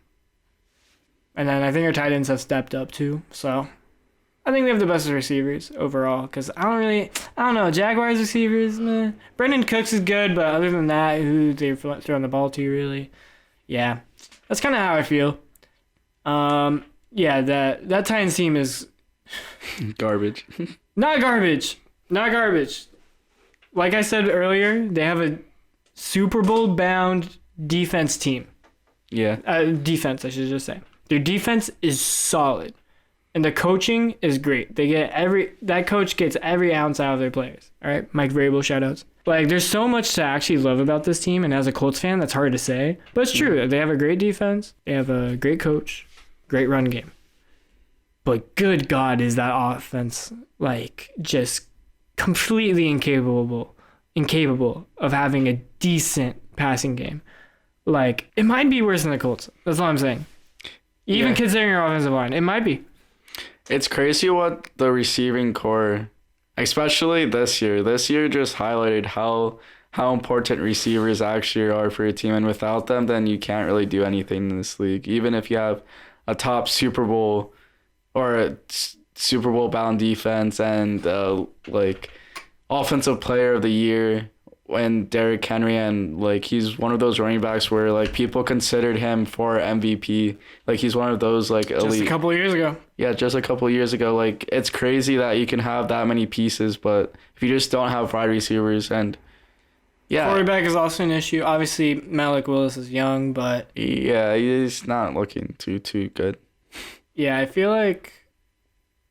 and then I think our tight ends have stepped up too. So I think we have the best receivers overall, because I don't know, Jaguars receivers, meh. Brandon Cooks is good, but other than that, who they're throwing the ball to, really? yeah, that's kind of how I feel. Yeah, that Titans team is Garbage. not garbage. Not garbage. Like I said earlier, they have a Super Bowl bound defense team. Yeah. Defense, I should just say. Their defense is solid. And the coaching is great. That coach gets every ounce out of their players. All right, Mike Vrabel, shoutouts. Like, there's so much to actually love about this team, and as a Colts fan, that's hard to say. But it's true. They have a great defense. They have a great coach. Great run game. But good God, is that offense, like, just completely incapable of having a decent passing game. Like, it might be worse than the Colts. That's all I'm saying. Even considering your offensive line, it might be. It's crazy what the receiving core, especially this year just highlighted how important receivers actually are for your team. And without them, then you can't really do anything in this league. Even if you have a top Super Bowl or a Super Bowl bound defense and like offensive player of the year and Derrick Henry, and like he's one of those running backs where like people considered him for MVP. Like he's one of those like elite. Just a couple of years ago. Yeah, just a couple of years ago. Like it's crazy that you can have that many pieces, but if you just don't have wide receivers and quarterback is also an issue. Obviously, Malik Willis is young, but yeah, he's not looking too good. Yeah, I feel like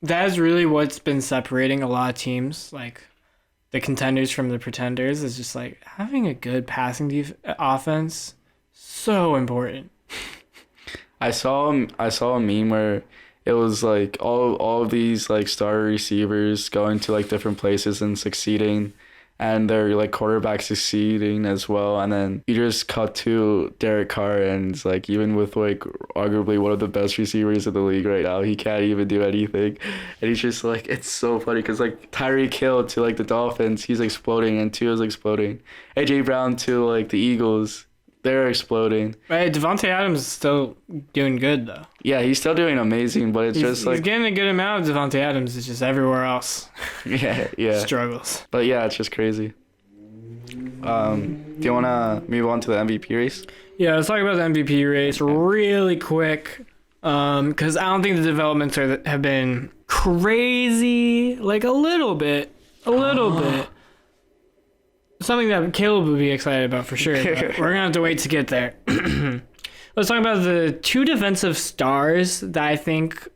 that is really what's been separating a lot of teams, like the contenders from the pretenders, is just like having a good passing offense. So important. I saw a meme where it was like all of these like star receivers going to like different places and succeeding, and their like quarterback succeeding as well, and then you just cut to Derek Carr, and it's like even with like arguably one of the best receivers in the league right now, he can't even do anything, and he's just like, it's so funny because like Tyreek Hill to like the Dolphins, he's exploding, and Tua's exploding. AJ Brown to like the Eagles, they're exploding. Right, Devontae Adams is still doing good though. Yeah, he's still doing amazing, but he's getting a good amount of Devontae Adams. It's just everywhere else. yeah. Struggles. But yeah, it's just crazy. Do you want to move on to the MVP race? Yeah, let's talk about the MVP race really quick. Because I don't think the developments have been crazy. Like a little bit. Something that Caleb would be excited about for sure. But we're going to have to wait to get there. Let's talk about the two defensive stars that I think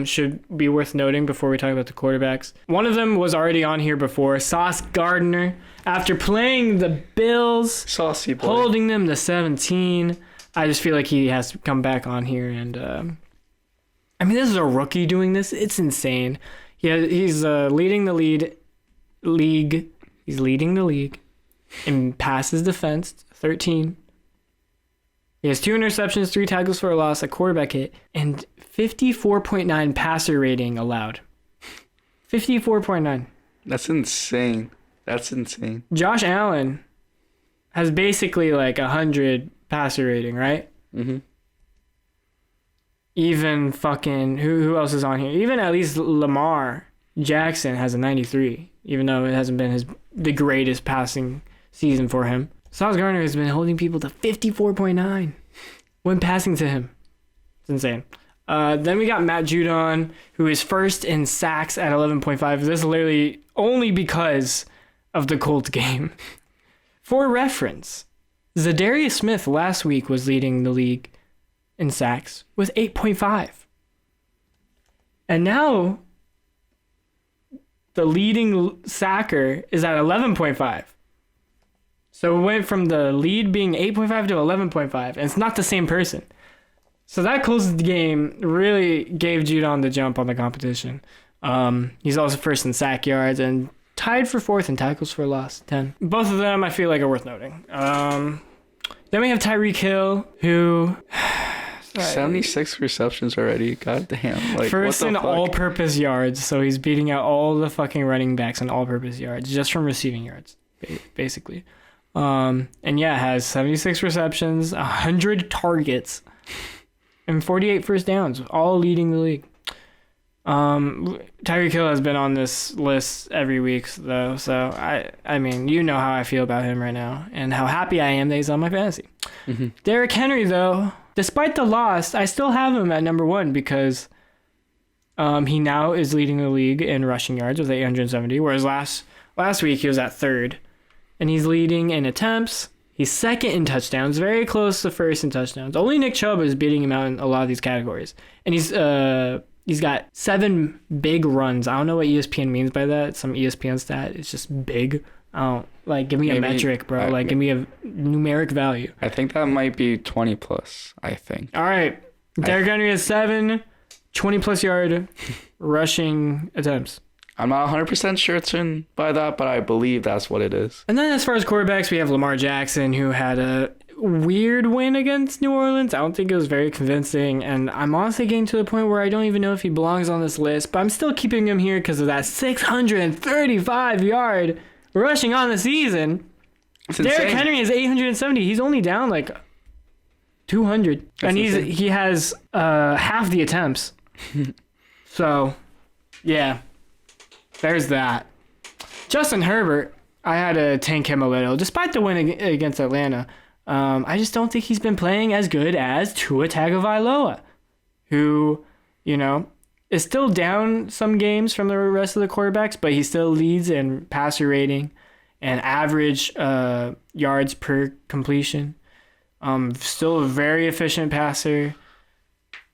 should be worth noting before we talk about the quarterbacks. One of them was already on here before, Sauce Gardner. After playing the Bills, Saucy boy, holding them to 17, I just feel like he has to come back on here. And I mean, this is a rookie doing this. It's insane. He's leading the league. He's leading the league in passes defense, 13. He has 2 interceptions, 3 tackles for a loss, a quarterback hit, and 54.9 passer rating allowed. 54.9. That's insane. Josh Allen has basically like 100 passer rating, right? Mm-hmm. Even fucking who else is on here? Even at least Lamar Jackson has a 93, even though it hasn't been the greatest passing season for him. Sauce Gardner has been holding people to 54.9 when passing to him. It's insane. Then we got Matt Judon, who is first in sacks at 11.5. This is literally only because of the Colts game. For reference, Zadarius Smith last week was leading the league in sacks with 8.5. And now the leading sacker is at 11.5. So it went from the lead being 8.5 to 11.5, and it's not the same person. So that closed the game, really gave Judon the jump on the competition. He's also first in sack yards and tied for 4th in tackles for a loss, 10. Both of them I feel like are worth noting. Then we have Tyreek Hill, who 76 receptions already. God damn. Like, first what in the fuck? all-purpose yards, so he's beating out all the fucking running backs in all-purpose yards, just from receiving yards, basically. And yeah, has 76 receptions, 100 targets, and 48 first downs, all leading the league. Tyreek Hill has been on this list every week, though, so I mean, you know how I feel about him right now, and how happy I am that he's on my fantasy. Derrick Henry, though, despite the loss, I still have him at number 1 because he now is leading the league in rushing yards with 870, whereas last week he was at 3rd. And he's leading in attempts. He's 2nd in touchdowns, very close to 1st in touchdowns. Only Nick Chubb is beating him out in a lot of these categories. And he's got 7 big runs. I don't know what ESPN means by that. It's some ESPN stat. It's just big. I don't, like, give me a metric, bro. Like, give me a numeric value. I think that might be 20 plus, I think. All right. Derrick Henry has 7 20-plus yard rushing attempts. I'm not 100% certain by that, but I believe that's what it is. And then as far as quarterbacks, we have Lamar Jackson, who had a weird win against New Orleans. I don't think it was very convincing, and I'm honestly getting to the point where I don't even know if he belongs on this list, but I'm still keeping him here because of that 635-yard rushing on the season. Derrick Henry is 870. He's only down like 200, and he has half the attempts. So, yeah. There's that. Justin Herbert, I had to tank him a little. Despite the win against Atlanta, I just don't think he's been playing as good as Tua Tagovailoa, who, is still down some games from the rest of the quarterbacks, but he still leads in passer rating and average yards per completion. Still a very efficient passer.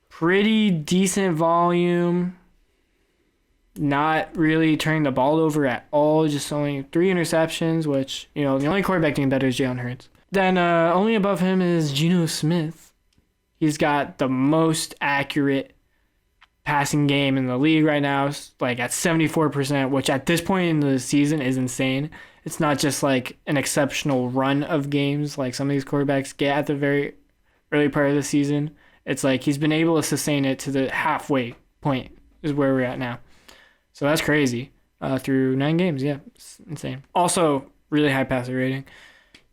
Pretty decent volume. Not really turning the ball over at all. Just only 3 interceptions, which, the only quarterback doing better is Jalen Hurts. Then only above him is Geno Smith. He's got the most accurate passing game in the league right now, like at 74%, which at this point in the season is insane. It's not just like an exceptional run of games like some of these quarterbacks get at the very early part of the season. It's like he's been able to sustain it to the halfway point is where we're at now. So that's crazy. Through 9 games, yeah, it's insane. Also, really high passer rating.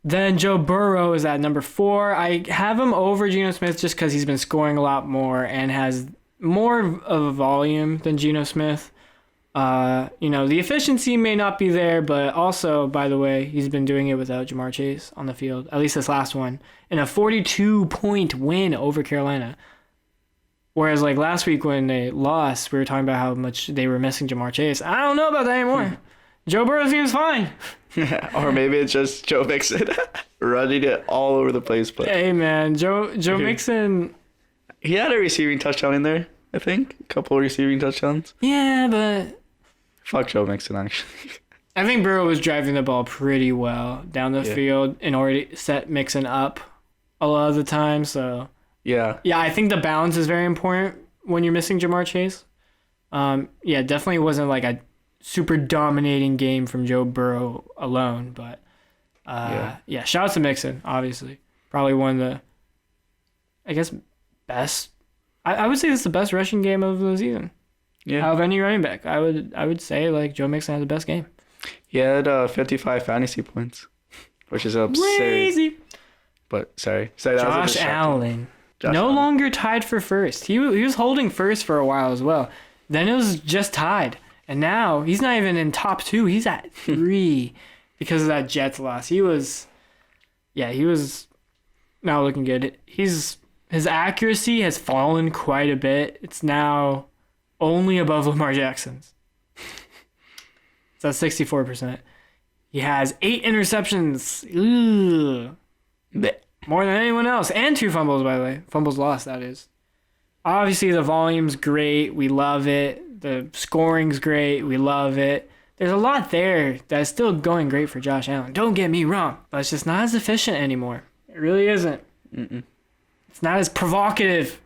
Then Joe Burrow is at number 4. I have him over Geno Smith just because he's been scoring a lot more and has more of a volume than Geno Smith. The efficiency may not be there, but also, by the way, he's been doing it without Jamar Chase on the field, at least this last one, in a 42-point win over Carolina. Whereas, like, last week when they lost, we were talking about how much they were missing Jamar Chase. I don't know about that anymore. Joe Burrow seems fine. Or maybe it's just Joe Mixon running it all over the place. But hey, man, Joe Mixon... He had a receiving touchdown in there, I think. A couple of receiving touchdowns. Yeah, but... Fuck Joe Mixon, actually. I think Burrow was driving the ball pretty well down the field in order to set Mixon up a lot of the time, so... Yeah, I think the balance is very important when you're missing Jamar Chase. Definitely wasn't like a super dominating game from Joe Burrow alone, but shout out to Mixon, obviously. Probably one of the, I guess, best. I would say this is the best rushing game of the season. Yeah. Out of any running back, I would say like Joe Mixon had the best game. He had 55 fantasy points, which is absurd. Crazy. But sorry, Josh Allen. No longer tied for first. He was holding first for a while as well. Then it was just tied. And now he's not even in top 2. He's at 3 because of that Jets loss. He was not looking good. His accuracy has fallen quite a bit. It's now only above Lamar Jackson's. It's at 64%. He has 8 interceptions. Ugh. More than anyone else. And 2 fumbles, by the way. Fumbles lost, that is. Obviously, the volume's great. We love it. The scoring's great. We love it. There's a lot there that's still going great for Josh Allen. Don't get me wrong. But it's just not as efficient anymore. It really isn't. Mm-mm. It's not as provocative.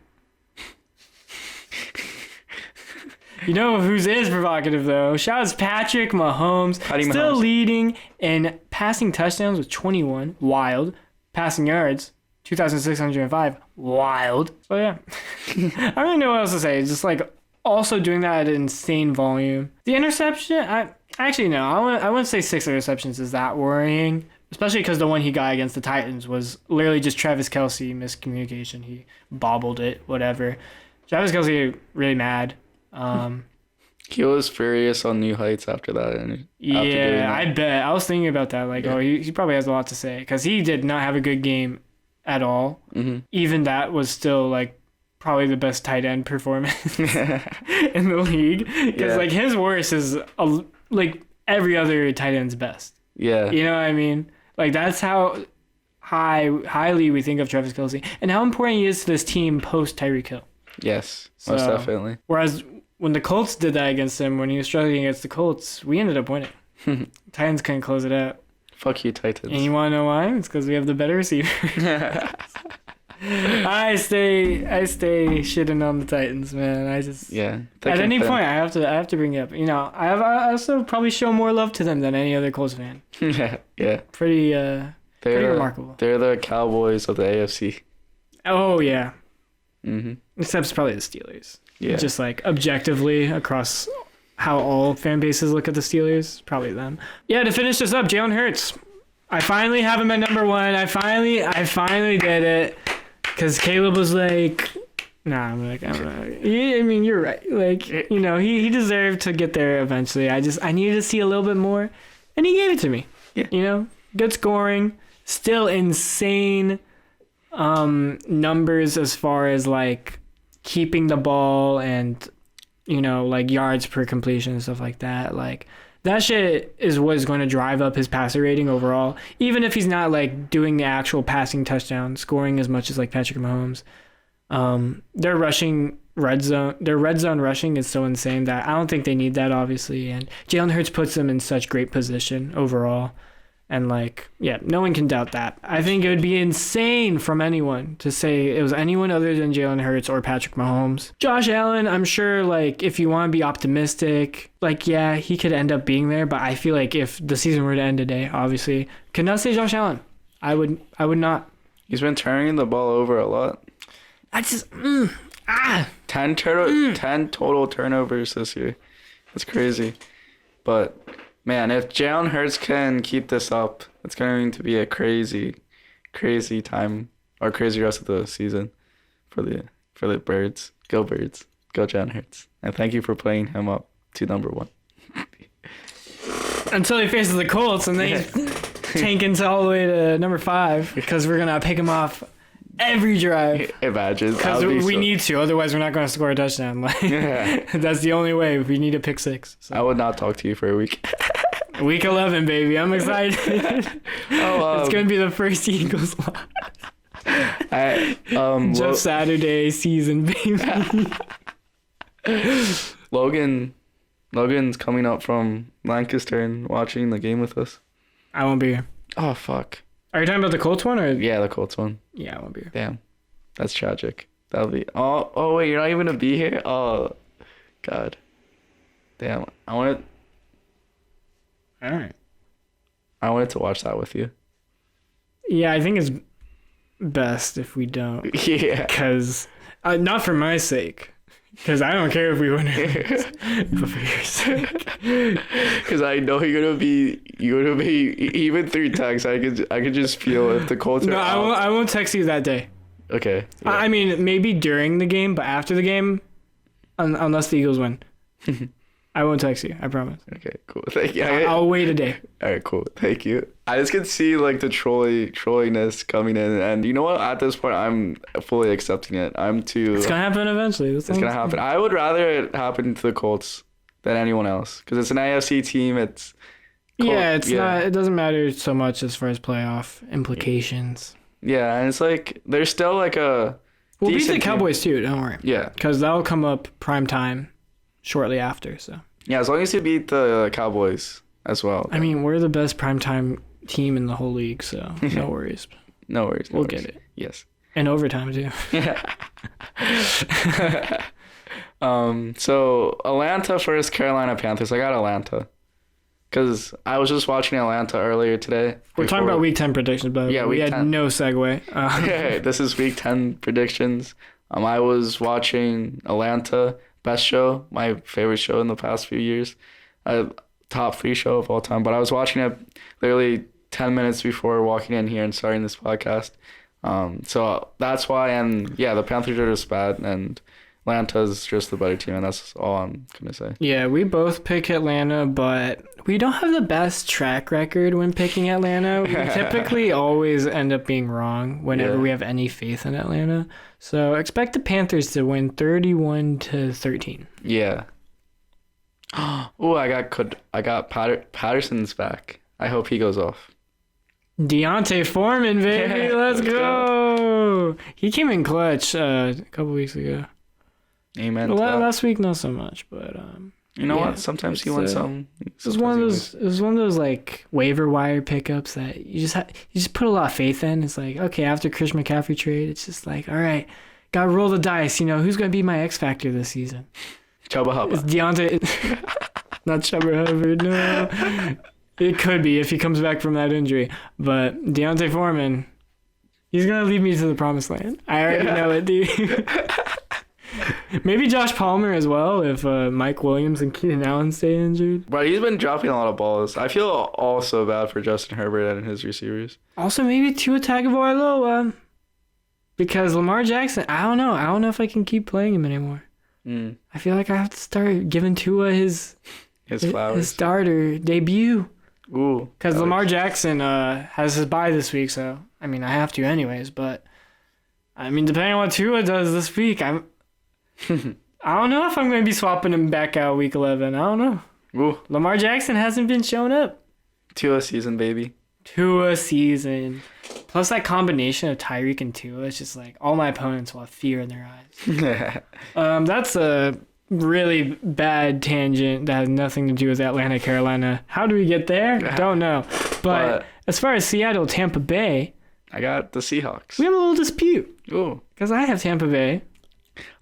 You know whose is provocative, though? Shout out to Patrick Mahomes. Still leading in passing touchdowns with 21. Wild. Passing yards, 2,605. Wild. So, yeah. I don't really know what else to say. It's just, like, also doing that at an insane volume. The interception, I wouldn't say 6 interceptions is that worrying, especially because the one he got against the Titans was literally just Travis Kelce miscommunication. He bobbled it, whatever. Travis Kelce really mad. He was furious on New Heights after that. And I bet. I was thinking about that. Like, he probably has a lot to say because he did not have a good game at all. Mm-hmm. Even that was still like probably the best tight end performance in the league. Because like his worst is like every other tight end's best. Yeah. You know what I mean? Like that's how highly we think of Travis Kelce and how important he is to this team post Tyreek Hill. Yes, most definitely. Whereas when the Colts did that against him, when he was struggling against the Colts, we ended up winning. Titans couldn't close it out. Fuck you, Titans. And you want to know why? It's because we have the better receiver. I stay shitting on the Titans, man. I just at any point I have to bring it up. You know, I also probably show more love to them than any other Colts fan. yeah. Pretty remarkable. They're the Cowboys of the AFC. Oh yeah. Mm-hmm. Except it's probably the Steelers. Yeah. Just like objectively across how all fan bases look at the Steelers, probably them. Yeah, to finish this up, Jalen Hurts. I finally have him at number 1. I finally did it. Because Caleb was like, nah, I'm not. I mean, you're right. Like, you know, he deserved to get there eventually. I needed to see a little bit more. And he gave it to me. Yeah. You know, good scoring. Still insane numbers as far as like keeping the ball and, you know, like yards per completion and stuff like that. Like that shit is what's going to drive up his passer rating overall, even if he's not like doing the actual passing touchdown, scoring as much as like Patrick Mahomes. Their red zone rushing is so insane that I don't think they need that, obviously. And Jalen Hurts puts them in such great position overall. And like, yeah, no one can doubt that. I think it would be insane from anyone to say it was anyone other than Jalen Hurts or Patrick Mahomes. Josh Allen, I'm sure, like, if you want to be optimistic, like, yeah, he could end up being there. But I feel like if the season were to end today, obviously, could not say Josh Allen. I would not. He's been turning the ball over a lot. I just 10 total turnovers this year. That's crazy. But man, if Jalen Hurts can keep this up, it's going to be a crazy time or crazy rest of the season for the Birds. Go Birds. Go Jalen Hurts. And thank you for playing him up to number 1. Until he faces the Colts, and then he's tanking all the way to number 5 because we're gonna pick him off every drive. Imagine. Because we need to, otherwise we're not going to score a touchdown. Like, that's the only way. We need a pick 6. So. I would not talk to you for a week. Week 11, baby. I'm excited. It's going to be the first Eagles loss. Just Saturday season, baby. Logan's coming up from Lancaster and watching the game with us. I won't be here. Oh, fuck. Are you talking about the Colts one? Or? Yeah, the Colts one. Yeah, I won't be here. Damn. That's tragic. That'll be... Oh, wait, you're not even going to be here? Oh, God. Damn. I wanted to watch that with you. Yeah, I think it's best if we don't. Yeah. Because... not for my sake. Because I don't care if we win or lose. But for your sake. Because I know you're gonna be even through text. I could just feel if the Colts are out. I won't text you that day. Okay. Yeah. I mean, maybe during the game, but after the game, unless the Eagles win, I won't text you. I promise. Okay, cool. Thank you. I'll wait a day. All right, cool. Thank you. I just can see like the trolliness coming in, and you know what? At this point, I'm fully accepting it. It's gonna happen eventually. It's gonna happen. I would rather it happen to the Colts than anyone else because it's an AFC team. Not. It doesn't matter so much as far as playoff implications. Yeah, and it's like there's still like a. We'll beat the Cowboys too. Don't worry. Yeah, because that'll come up prime time shortly after. So. Yeah, as long as you beat the Cowboys as well. I mean, we're the best primetime team in the whole league, so no worries. No worries. We'll get it. Yes. And overtime, too. Yeah. So, Atlanta versus Carolina Panthers. I got Atlanta. Because I was just watching Atlanta earlier today. We're talking about Week 10 predictions, but we had 10. No segue. This is Week 10 predictions. I was watching Atlanta. Best show, my favorite show in the past few years. Top 3 show of all time. But I was watching it literally 10 minutes before walking in here and starting this podcast. So that's why. And yeah, the Panthers are just bad. And Atlanta's just the better team. And that's all I'm going to say. Yeah, we both pick Atlanta. But we don't have the best track record when picking Atlanta. We typically always end up being wrong whenever we have any faith in Atlanta. So expect the Panthers to win 31-13. Yeah. Oh, I got Patterson's back. I hope he goes off. Deontay Foreman, baby, Yeah, let's let's go. He came in clutch a couple weeks ago. Amen. Last week, not so much, but you know what? Sometimes he wins some. It was one of those like waiver wire pickups that you just put a lot of faith in. It's like, okay, after Chris McCaffrey trade, it's just like, all right, gotta roll the dice. You know, who's gonna be my X factor this season? Chuba Hubbard. It's Deontay, not Chuba Hubbard. No, it could be if he comes back from that injury. But Deontay Foreman, he's gonna lead me to the promised land. I already know it, dude. Maybe Josh Palmer as well if Mike Williams and Keenan Allen stay injured. But he's been dropping a lot of balls. I feel also bad for Justin Herbert and his receivers. Also, maybe Tua Tagovailoa, because Lamar Jackson. I don't know. I don't know if I can keep playing him anymore. I feel like I have to start giving Tua his flowers. his starter debut. Ooh. Because Lamar Jackson has his bye this week, so I mean I have to anyways. But I mean, depending on what Tua does this week, I don't know if I'm going to be swapping him back out week 11. I don't know. Ooh. Lamar Jackson hasn't been showing up. Tua season, baby. Tua season. Plus that combination of Tyreek and Tua, it's just like all my opponents will have fear in their eyes. That's a really bad tangent that has nothing to do with Atlanta, Carolina. How do we get there? Don't know. But as far as Seattle, Tampa Bay, I got the Seahawks. we have a little dispute. Ooh. Because I have Tampa Bay.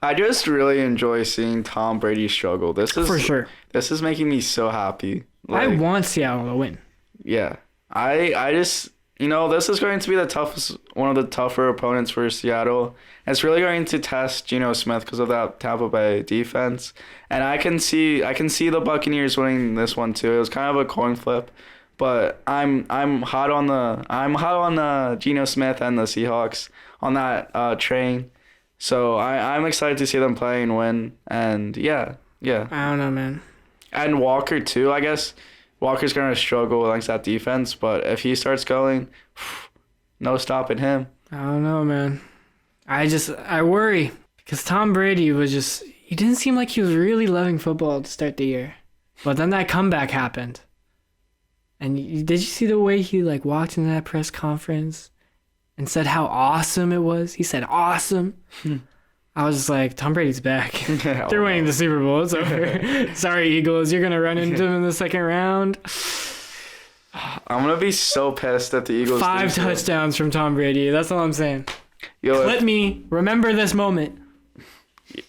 I just really enjoy seeing Tom Brady struggle. This is For sure. This is making me so happy. I want Seattle to win. Yeah. I just, this is going to be one of the tougher opponents for Seattle. It's really going to test Geno Smith because of that Tampa Bay defense. And I can see the Buccaneers winning this one too. It was kind of a coin flip, but I'm hot on the Geno Smith and the Seahawks on that train. So I'm excited to see them play and win. And yeah. I don't know, man. And Walker too, I guess. Walker's going to struggle against that defense, but if he starts going, no stopping him. I don't know, man. I worry because Tom Brady he didn't seem like he was really loving football to start the year. But then that comeback happened. And did you see the way he walked into that press conference and said how awesome it was? He said awesome. I was just like, Tom Brady's back. They're winning the Super Bowl. It's over. Sorry, Eagles. You're going to run into them in the second round. I'm going to be so pissed at the Eagles. 5 touchdowns from Tom Brady. That's all I'm saying. Let me remember this moment.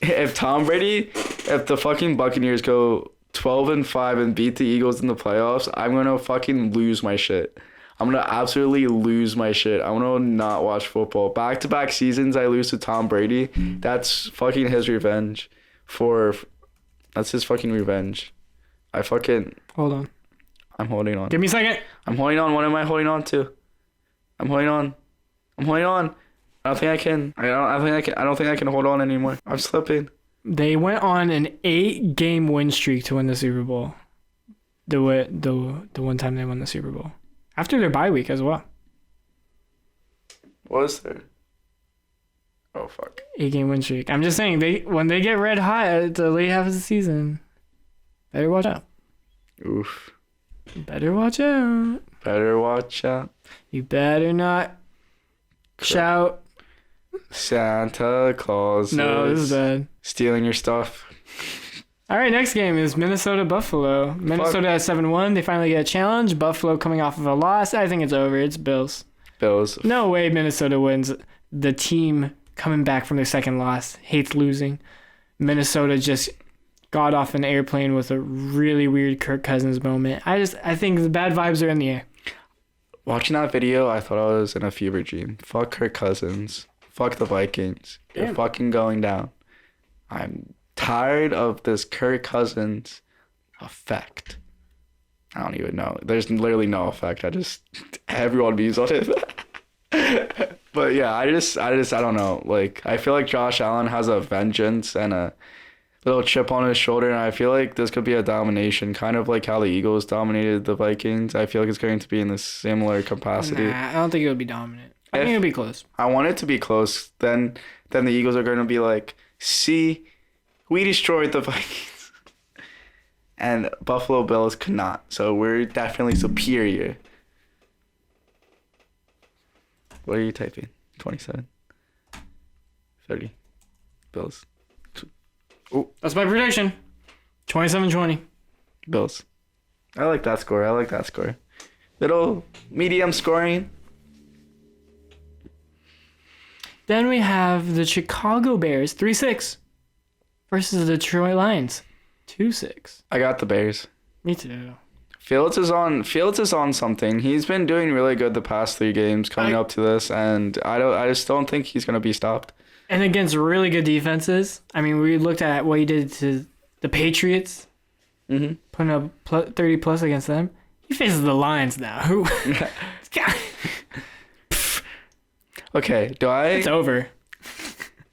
If the fucking Buccaneers go 12-5 and beat the Eagles in the playoffs, I'm going to fucking lose my shit. I'm going to absolutely lose my shit. I'm going to not watch football. Back-to-back seasons I lose to Tom Brady. That's fucking his revenge. That's his fucking revenge. Hold on. I'm holding on. Give me a second. I'm holding on. What am I holding on to? I'm holding on. I don't think I can. I don't think I can hold on anymore. I'm slipping. They went on an 8-game win streak to win the Super Bowl. The one time they won the Super Bowl. After their bye week as well. What is there? Oh, fuck. 8-game win streak. I'm just saying, when they get red hot at the late half of the season, better watch out. Oof. Better watch out. Better watch out. You better not shout. Santa Claus. No, this is bad. Stealing your stuff. All right, next game is Minnesota-Buffalo. Minnesota at 7-1. They finally get a challenge. Buffalo coming off of a loss. I think it's over. It's Bills. No way Minnesota wins. The team coming back from their second loss hates losing. Minnesota just got off an airplane with a really weird Kirk Cousins moment. I think the bad vibes are in the air. Watching that video, I thought I was in a fever dream. Fuck Kirk Cousins. Fuck the Vikings. You're fucking going down. I'm tired of this Kirk Cousins effect. I don't even know. There's literally no effect. Everyone views on it. But yeah, I don't know. I feel like Josh Allen has a vengeance and little chip on his shoulder, and I feel like this could be a domination, kind of like how the Eagles dominated the Vikings. I feel like it's going to be in a similar capacity. Nah, I don't think it'll be dominant. I think it'll be close. I want it to be close. Then the Eagles are going to be like, see, we destroyed the Vikings. And Buffalo Bills could not. So we're definitely superior. What are you typing? 27? 30. Bills. Oh, that's my prediction. 27-20. Bills. I like that score. Little medium scoring. Then we have the Chicago Bears 3-6 versus the Detroit Lions 2-6. I got the Bears. Me too. Fields is on something. He's been doing really good the past 3 games coming up to this, and I just don't think he's gonna be stopped. And against really good defenses. I mean, we looked at what he did to the Patriots, putting up 30 plus against them. He faces the Lions now. Who? Okay, It's over.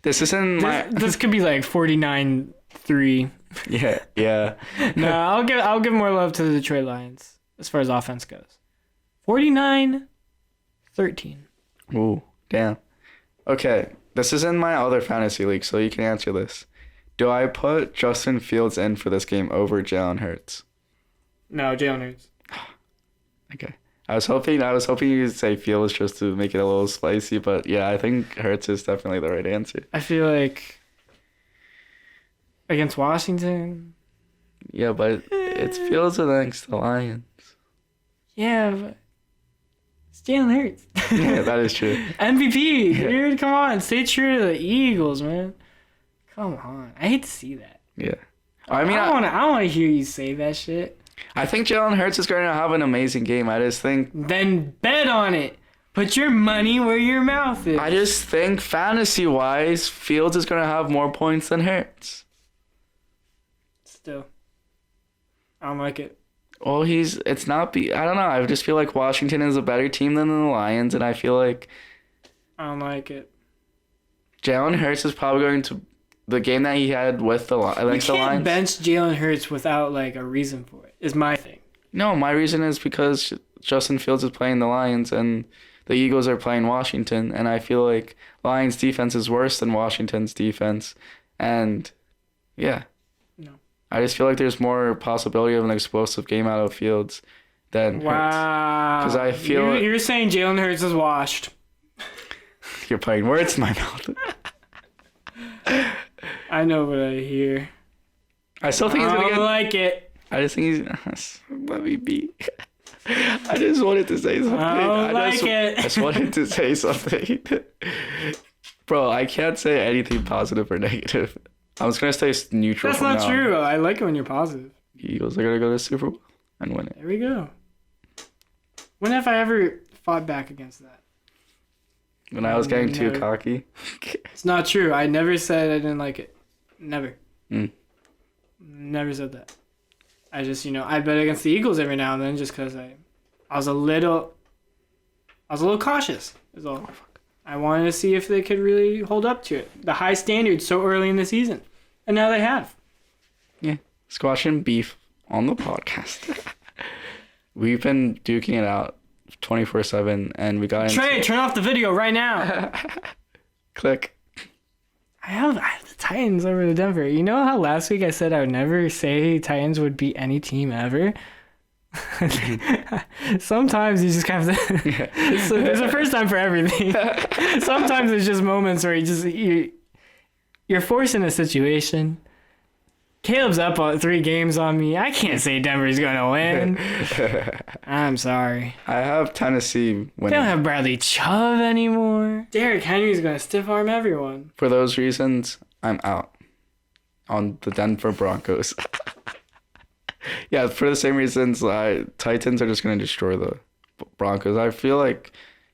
This isn't my. This could be like 49-3. Yeah. No, I'll give more love to the Detroit Lions as far as offense goes. 49-13. Ooh, damn. Okay, this is in my other fantasy league, so you can answer this. Do I put Justin Fields in for this game over Jalen Hurts? No, Jalen Hurts. Okay. I was hoping you'd say Fields just to make it a little spicy, but yeah, I think Hurts is definitely the right answer. I feel like against Washington. Yeah, but it's Fields against the Lions. Yeah, but it's Jalen Hurts. Yeah, that is true. MVP, dude. Come on. Stay true to the Eagles, man. Come on. I hate to see that. Yeah. I mean, I want to hear you say that shit. I think Jalen Hurts is going to have an amazing game. I just think... Then bet on it. Put your money where your mouth is. I just think fantasy-wise, Fields is going to have more points than Hurts. Still. I don't like it. Well, I don't know. I just feel like Washington is a better team than the Lions, and I feel like I don't like it. Jalen Hurts is probably going to... The game that he had with the Lions... You can't bench Jalen Hurts without, like, a reason for it, is my thing. No, my reason is because Justin Fields is playing the Lions, and the Eagles are playing Washington, and I feel like Lions' defense is worse than Washington's defense, and yeah. No. I just feel like there's more possibility of an explosive game out of Fields than Hurts. Wow. Because I feel... You're saying Jalen Hurts is washed. You're putting words in my mouth. I know what I hear. I still think he's going to get... like it. I just think he's... Let me be. I just wanted to say something. I just wanted to say something. Bro, I can't say anything positive or negative. I was going to stay neutral. That's not true. I like it when you're positive. Eagles are going to go to the Super Bowl and win it. There we go. When have I ever fought back against that? When I was getting too cocky. It's not true. I never said I didn't like it. Never. Never said that. I just, I bet against the Eagles every now and then just because I was a little cautious is all. I wanted to see if they could really hold up to it. The high standards so early in the season. And now they have. Yeah. Squash and beef on the podcast. We've been duking it out 24/7 and we got Trey, turn off the video right now. Click. I have the Titans over the Denver. You know how last week I said I would never say Titans would beat any team ever? Sometimes you just kind of there's a first time for everything. Sometimes it's just moments where you're forced in a situation. Caleb's up on 3 games on me. I can't say Denver's gonna win. I'm sorry. I have Tennessee winning. They don't have Bradley Chubb anymore. Derrick Henry's gonna stiff arm everyone. For those reasons, I'm out on the Denver Broncos. Yeah, for the same reasons, Titans are just going to destroy the Broncos. I feel like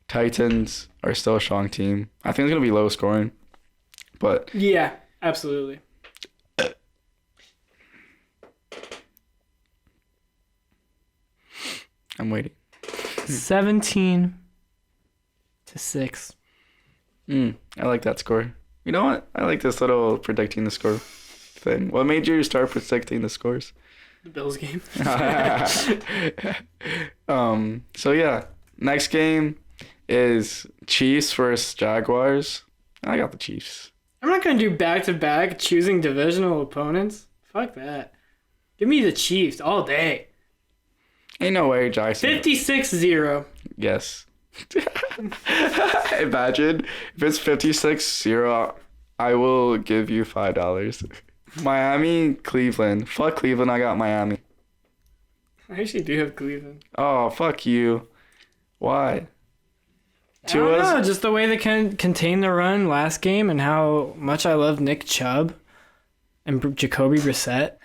Titans are still a strong team. I think it's going to be low scoring, but... Yeah, absolutely. I'm waiting. 17-6. I like that score. You know what? I like this little predicting the score thing. What made you start predicting the scores? The Bills game. So yeah, next game is Chiefs versus Jaguars. I got the Chiefs. I'm not going to do back-to-back choosing divisional opponents. Fuck that. Give me the Chiefs all day. Ain't no way, Jackson. 56-0. Yes. Imagine if it's 56-0, I will give you $5. Miami, Cleveland. Fuck Cleveland, I got Miami. I actually do have Cleveland. Oh, fuck you. Why? I don't know, just the way they can contain the run last game and how much I love Nick Chubb and Jacoby Brissett.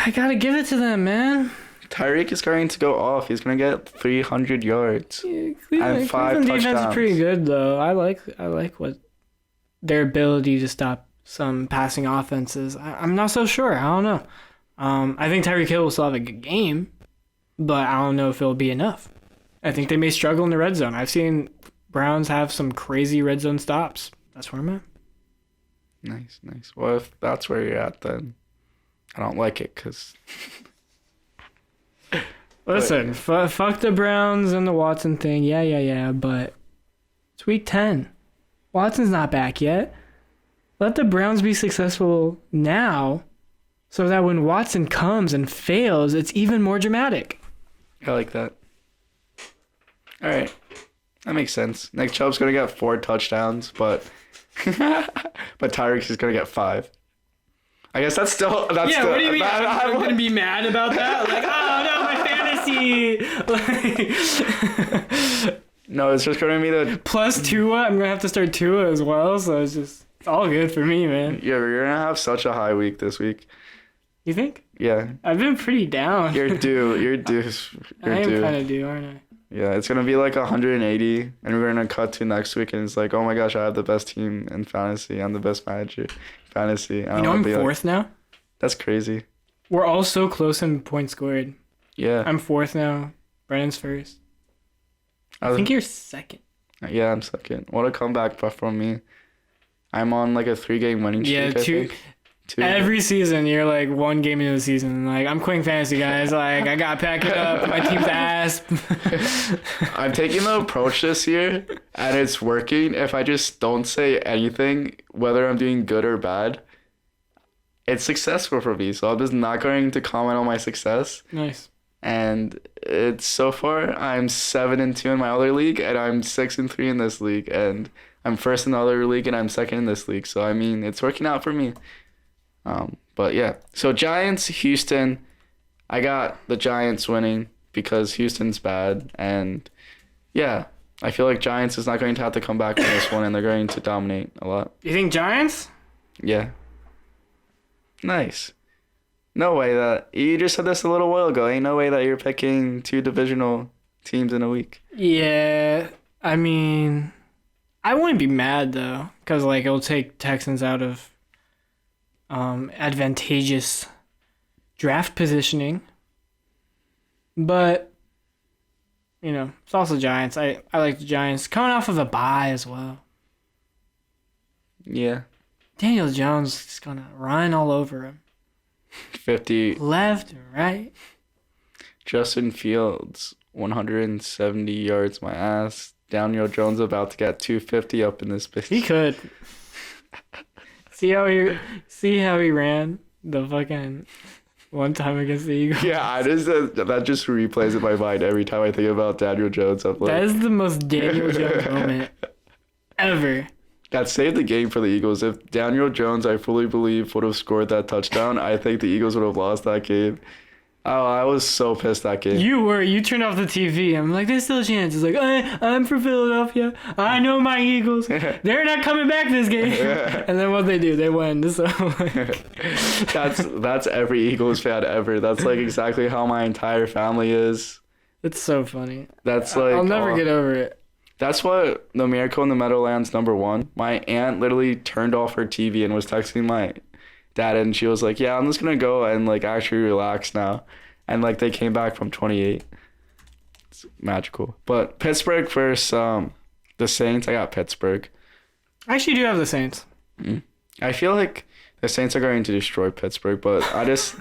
I gotta give it to them, man. Tyreek is going to go off. He's going to get 300 yards. Yeah, And 5 Cleveland defense touchdowns. is pretty good, though. I like what their ability to stop some passing offenses. I'm not so sure. I don't know. I think Tyreek Hill will still have a good game, but I don't know if it'll be enough. I think they may struggle in the red zone. I've seen Browns have some crazy red zone stops. That's where I'm at. Nice. Well, if that's where you're at, then I don't like it because... Listen, fuck the Browns and the Watson thing. Yeah, but it's week 10. Watson's not back yet. Let the Browns be successful now so that when Watson comes and fails, it's even more dramatic. I like that. All right. That makes sense. Nick Chubb's going to get 4 touchdowns, but Tyreek is going to get 5. I guess that's still... What do you mean? I'm going to be mad about that? Like, oh, no, my fantasy. No, it's just going to be the... Plus Tua. I'm going to have to start Tua as well, so it's all good for me, man. Yeah, you're going to have such a high week this week. You think? Yeah. I've been pretty down. You're due. I am kind of due, aren't I? Yeah, it's going to be like 180, and we're going to cut to next week, and it's like, oh my gosh, I have the best team in fantasy. I'm the best manager in fantasy. You know I'm 4th now? That's crazy. We're all so close in points scored. Yeah. I'm 4th now. Brennan's 1st. I think you're 2nd. Yeah, I'm 2nd. What a comeback from me. I'm on like a 3-game winning streak, Yeah, I think. 2. Every season, you're like 1 game into the season. Like, I'm quitting fantasy, guys. Like, I got to pack it up. My team's ass. I'm taking the approach this year, and it's working. If I just don't say anything, whether I'm doing good or bad, it's successful for me. So I'm just not going to comment on my success. Nice. And it's so far, I'm 7-2 in my other league, and I'm 6-3 in this league, and I'm 1st in the other league, and I'm 2nd in this league. So I mean, it's working out for me. But yeah, so Giants, Houston, I got the Giants winning because Houston's bad, and yeah, I feel like Giants is not going to have to come back from this one, and they're going to dominate a lot. You think Giants? Yeah. Nice. No way that you just said this a little while ago. Ain't no way that you're picking 2 divisional teams in a week. Yeah, I mean, I wouldn't be mad though, because like it'll take Texans out of advantageous draft positioning. But you know, it's also Giants. I like the Giants coming off of a bye as well. Yeah. Daniel Jones is gonna run all over him. 50. Left and right. Justin Fields, 170 yards, my ass. Daniel Jones about to get 250 up in this bitch. He could. See how he ran the fucking one time against the Eagles. Yeah, that just replays in my mind every time I think about Daniel Jones. I'm like, that is the most Daniel Jones moment ever. That saved the game for the Eagles. If Daniel Jones, I fully believe, would have scored that touchdown, I think the Eagles would have lost that game. Oh, I was so pissed that game. You turned off the TV. I'm like, there's still a chance. It's like, I'm for Philadelphia. I know my Eagles. They're not coming back this game. And then what they do, they win. So like... That's every Eagles fan ever. That's like exactly how my entire family is. It's so funny. That's like I'll never get over it. That's what the Miracle in the Meadowlands #1. My aunt literally turned off her TV and was texting my dad, and she was like, yeah, I'm just gonna go and like actually relax now. And like they came back from 28. It's magical. But Pittsburgh versus the Saints, I got Pittsburgh. I actually do have the Saints. I feel like The Saints are going to destroy Pittsburgh, but I just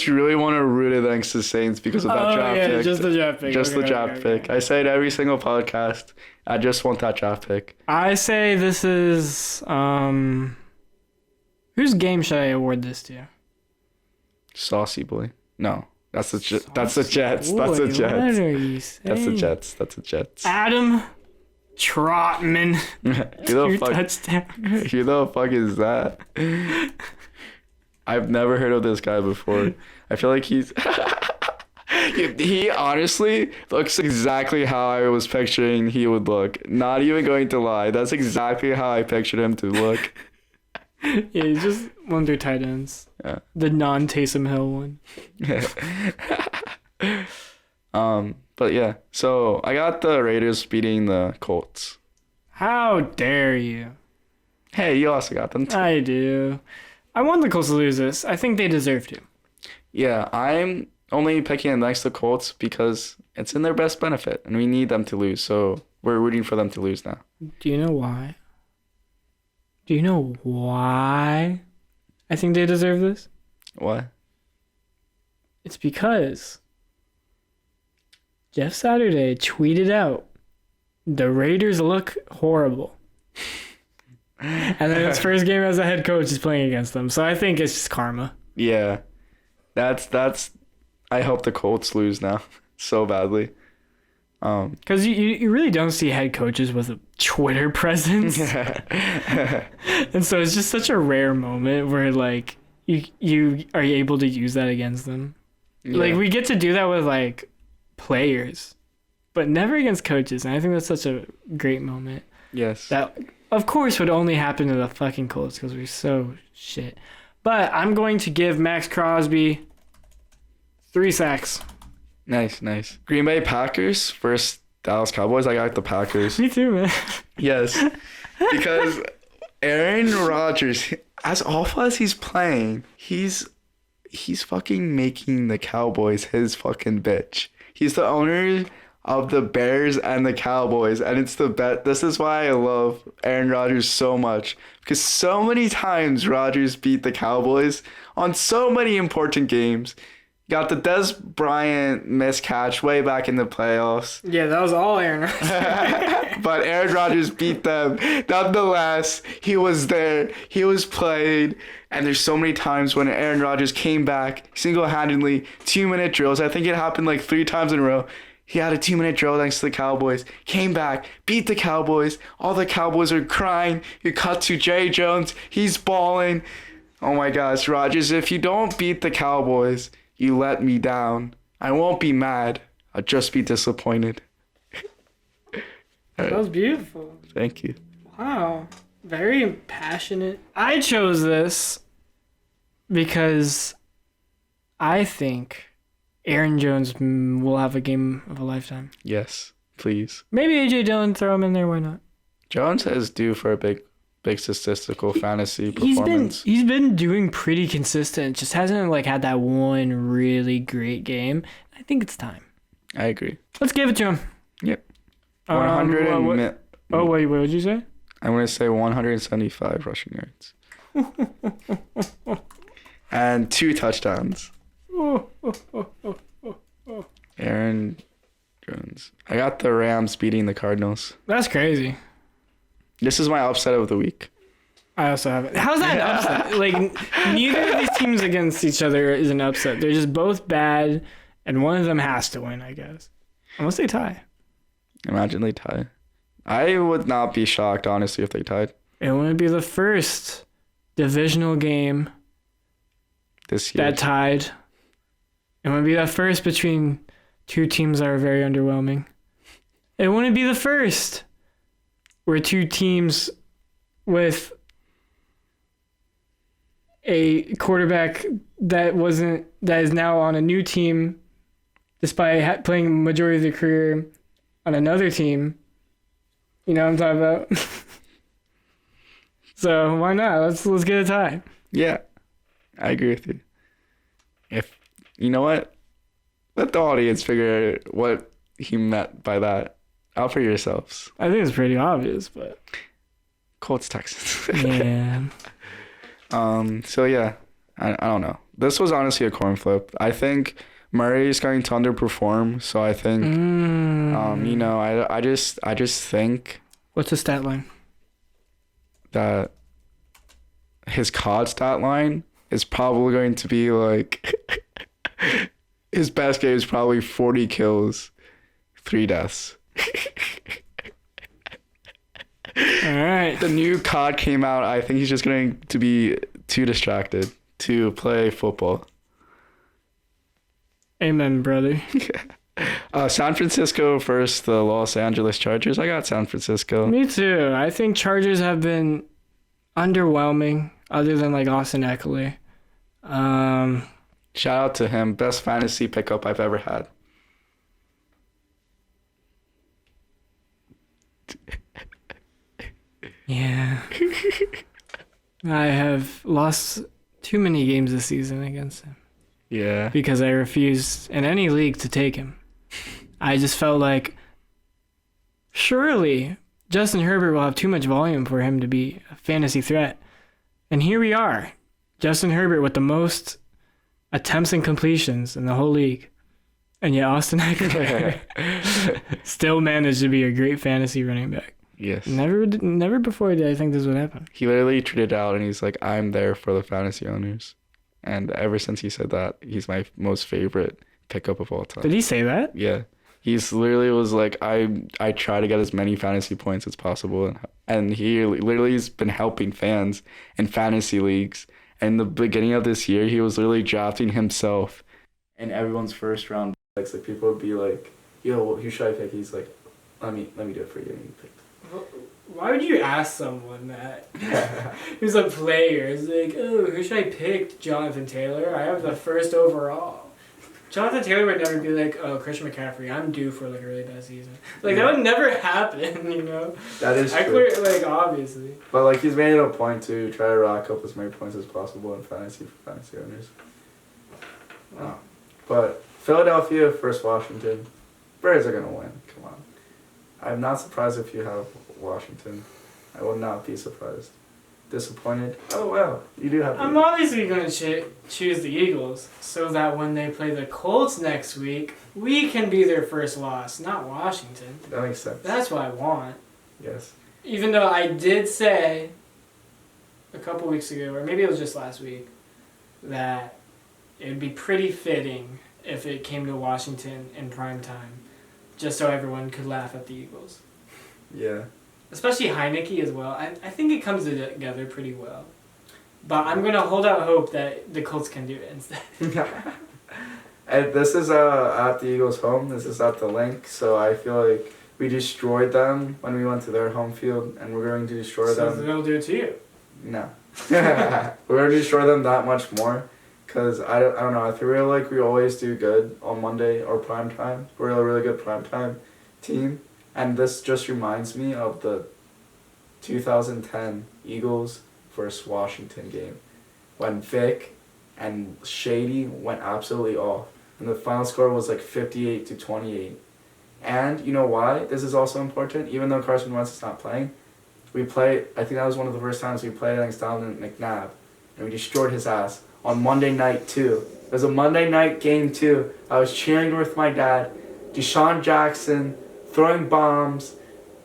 really want to root against the Saints because of that draft pick. Just the draft pick. Just the draft pick. I say it every single podcast. I just want that draft pick. I say this is whose game should I award this to? Saucy boy. No, that's the Jets. Boy, That's the Jets. What are you saying? That's the Jets. Adam Trotman. Who the fuck? Touchdown. Who the fuck is that? I've never heard of this guy before. I feel like he's he honestly looks exactly how I was picturing he would look. Not even going to lie. That's exactly how I pictured him to look. Yeah, he's just one of their tight ends. Yeah. The non-Taysom Hill one. But yeah. So I got the Raiders beating the Colts. How dare you? Hey, you also got them too. I do. I want the Colts to lose this. I think they deserve to. Yeah, I'm only picking against the Colts because it's in their best benefit, and we need them to lose. So we're rooting for them to lose now. Do you know why? Do you know why I think they deserve this? What? It's because Jeff Saturday tweeted out, the Raiders look horrible. And then his first game as a head coach is playing against them. So I think it's just karma. Yeah. That's I hope the Colts lose now so badly. Because you really don't see head coaches with a Twitter presence. And so it's just such a rare moment where like you are able to use that against them. Yeah. Like we get to do that with like players, but never against coaches. And I think that's such a great moment. Yes. That of course would only happen to the fucking Colts because we're so shit. But I'm going to give Max Crosby 3 sacks. Nice. Green Bay Packers versus Dallas Cowboys. I got the Packers. Me too, man. Yes. Because Aaron Rodgers, as awful as he's playing, he's fucking making the Cowboys his fucking bitch. He's the owner of the Bears and the Cowboys, and it's the bet. This is why I love Aaron Rodgers so much, because so many times Rodgers beat the Cowboys on so many important games. Got the Des Bryant miscatch way back in the playoffs. Yeah, that was all Aaron Rodgers. But Aaron Rodgers beat them. Nonetheless, he was there. He was played. And there's so many times when Aaron Rodgers came back single-handedly, 2-minute drills. I think it happened like 3 times in a row. He had a 2-minute drill thanks to the Cowboys. Came back, beat the Cowboys. All the Cowboys are crying. You cut to Jerry Jones. He's balling. Oh my gosh, Rodgers, if you don't beat the Cowboys, you let me down. I won't be mad. I'll just be disappointed. That was beautiful. Thank you. Wow. Very passionate. I chose this because I think Aaron Jones will have a game of a lifetime. Yes, please. Maybe A.J. Dillon, throw him in there. Why not? Jones is due for a big statistical fantasy performance. He's been doing pretty consistent. Just hasn't like had that one really great game. I think it's time. I agree. Let's give it to him. Yep. 100 wait, what did you say? I'm going to say 175 rushing yards. And 2 touchdowns. Aaron Jones. I got the Rams beating the Cardinals. That's crazy. This is my upset of the week. I also have it. How's that an upset? Like, neither of these teams against each other is an upset. They're just both bad, and one of them has to win, I guess. Unless they tie. Imagine they tie. I would not be shocked, honestly, if they tied. It wouldn't be the first divisional game This year. that tied. It wouldn't be the first between 2 teams that are very underwhelming. It wouldn't be the first where 2 teams with a quarterback that is now on a new team despite playing majority of their career on another team. You know what I'm talking about? So why not? Let's get a tie. Yeah, I agree with you. If you know what, let the audience figure out what he meant by that out for yourselves. I think it's pretty obvious, but Colts Texans. Yeah. So yeah, I don't know. This was honestly a coin flip. I think Murray is going to underperform. So I think, you know, I just think What's the stat line? that his COD stat line is probably going to be like his best game is probably 40 kills, 3 deaths. All right. The new COD came out. I think he's just going to be too distracted to play football. Amen, brother. San Francisco versus the Los Angeles Chargers. I got San Francisco. Me too. I think Chargers have been underwhelming, other than like Austin Eckler. Shout out to him. Best fantasy pickup I've ever had. Yeah. I have lost too many games this season against him Yeah. because I refused in any league to take him. I just felt like surely Justin Herbert will have too much volume for him to be a fantasy threat. And here we are. Justin Herbert with the most attempts and completions in the whole league. And yet Austin Eckler still managed to be a great fantasy running back. Yes. Never before did I think this would happen. He literally tweeted out and he's like, I'm there for the fantasy owners. And ever since he said that, he's my most favorite pickup of all time. Did he say that? Yeah. He's literally was like, I try to get as many fantasy points as possible. And he literally has been helping fans in fantasy leagues. And in the beginning of this year, he was literally drafting himself in everyone's first round picks. Like people would be like, yo, who should I pick? He's like, let me do it for you. And he picked. Why would you ask someone that? Who's a player? It's like, oh, who should I pick? Jonathan Taylor? I have the first overall. Jonathan Taylor would never be like, oh, Christian McCaffrey, I'm due for like a really bad season. Like that would never happen, you know? That is Eckler, true. like obviously. But like he's made it a point to try to rack up as many points as possible in fantasy for fantasy owners. Wow. But Philadelphia versus Washington. Birds are gonna win. Come on. I'm not surprised if you have Washington. I will not be surprised. Disappointed? Oh well, you do have. I'm obviously going to choose the Eagles so that when they play the Colts next week, we can be their first loss, not Washington. That makes sense. That's what I want. Yes. Even though I did say a couple weeks ago, or maybe it was just last week, that it would be pretty fitting if it came to Washington in prime time, just so everyone could laugh at the Eagles. Yeah. Especially Heineke as well. I think it comes together pretty well. But I'm going to hold out hope that the Colts can do it instead. And this is at the Eagles' home. This is at the Link. So I feel like we destroyed them when we went to their home field, and we're going to destroy So them. they'll do it to you. No. We're going to destroy them that much more. Because I don't know. I feel like we always do good on Monday or prime time. We're a really good prime time team. And this just reminds me of the 2010 Eagles versus Washington game when Vic and Shady went absolutely off. And the final score was like 58-28. And you know why this is also important? Even though Carson Wentz is not playing, I think that was one of the first times we played against Donovan McNabb. And we destroyed his ass on Monday night too. It was a Monday night game too. I was cheering with my dad. Deshaun Jackson throwing bombs,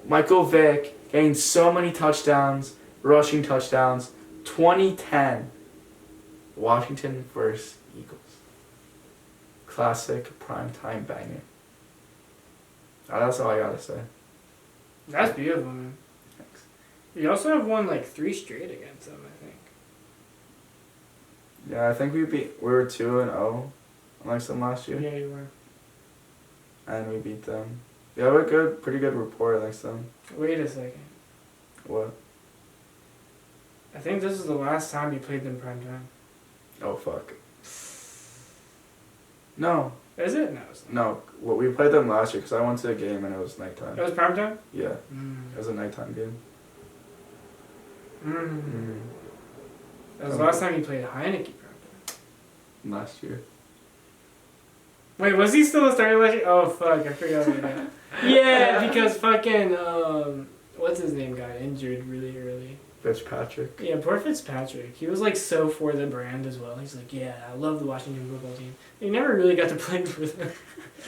Michael Vick getting so many touchdowns, rushing touchdowns. 2010, Washington versus Eagles. Classic primetime banger. That's all I gotta say. That's beautiful, man. Thanks. You also have won like 3 straight against them, I think. Yeah, I think we were 2-0 against them last year. Yeah, you were. And we beat them. We have a pretty good rapport against them. Wait a second. What? I think this is the last time you played them primetime. Oh fuck. No. Is it? No, it's not. No. Well, we played them last year because I went to a game and it was nighttime. It was primetime? Yeah. It was a nighttime game. That was the last time you played Heineke primetime. Last year. Wait, was he still a starter last year? Oh fuck, I forgot about that. Yeah, because fucking what's his name got injured really early. Fitzpatrick. Yeah, poor Fitzpatrick. He was like so for the brand as well. He's like, yeah, I love the Washington football team. He never really got to play for them.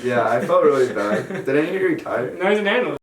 Yeah, I felt really bad. Did he retire? No, he's an analyst.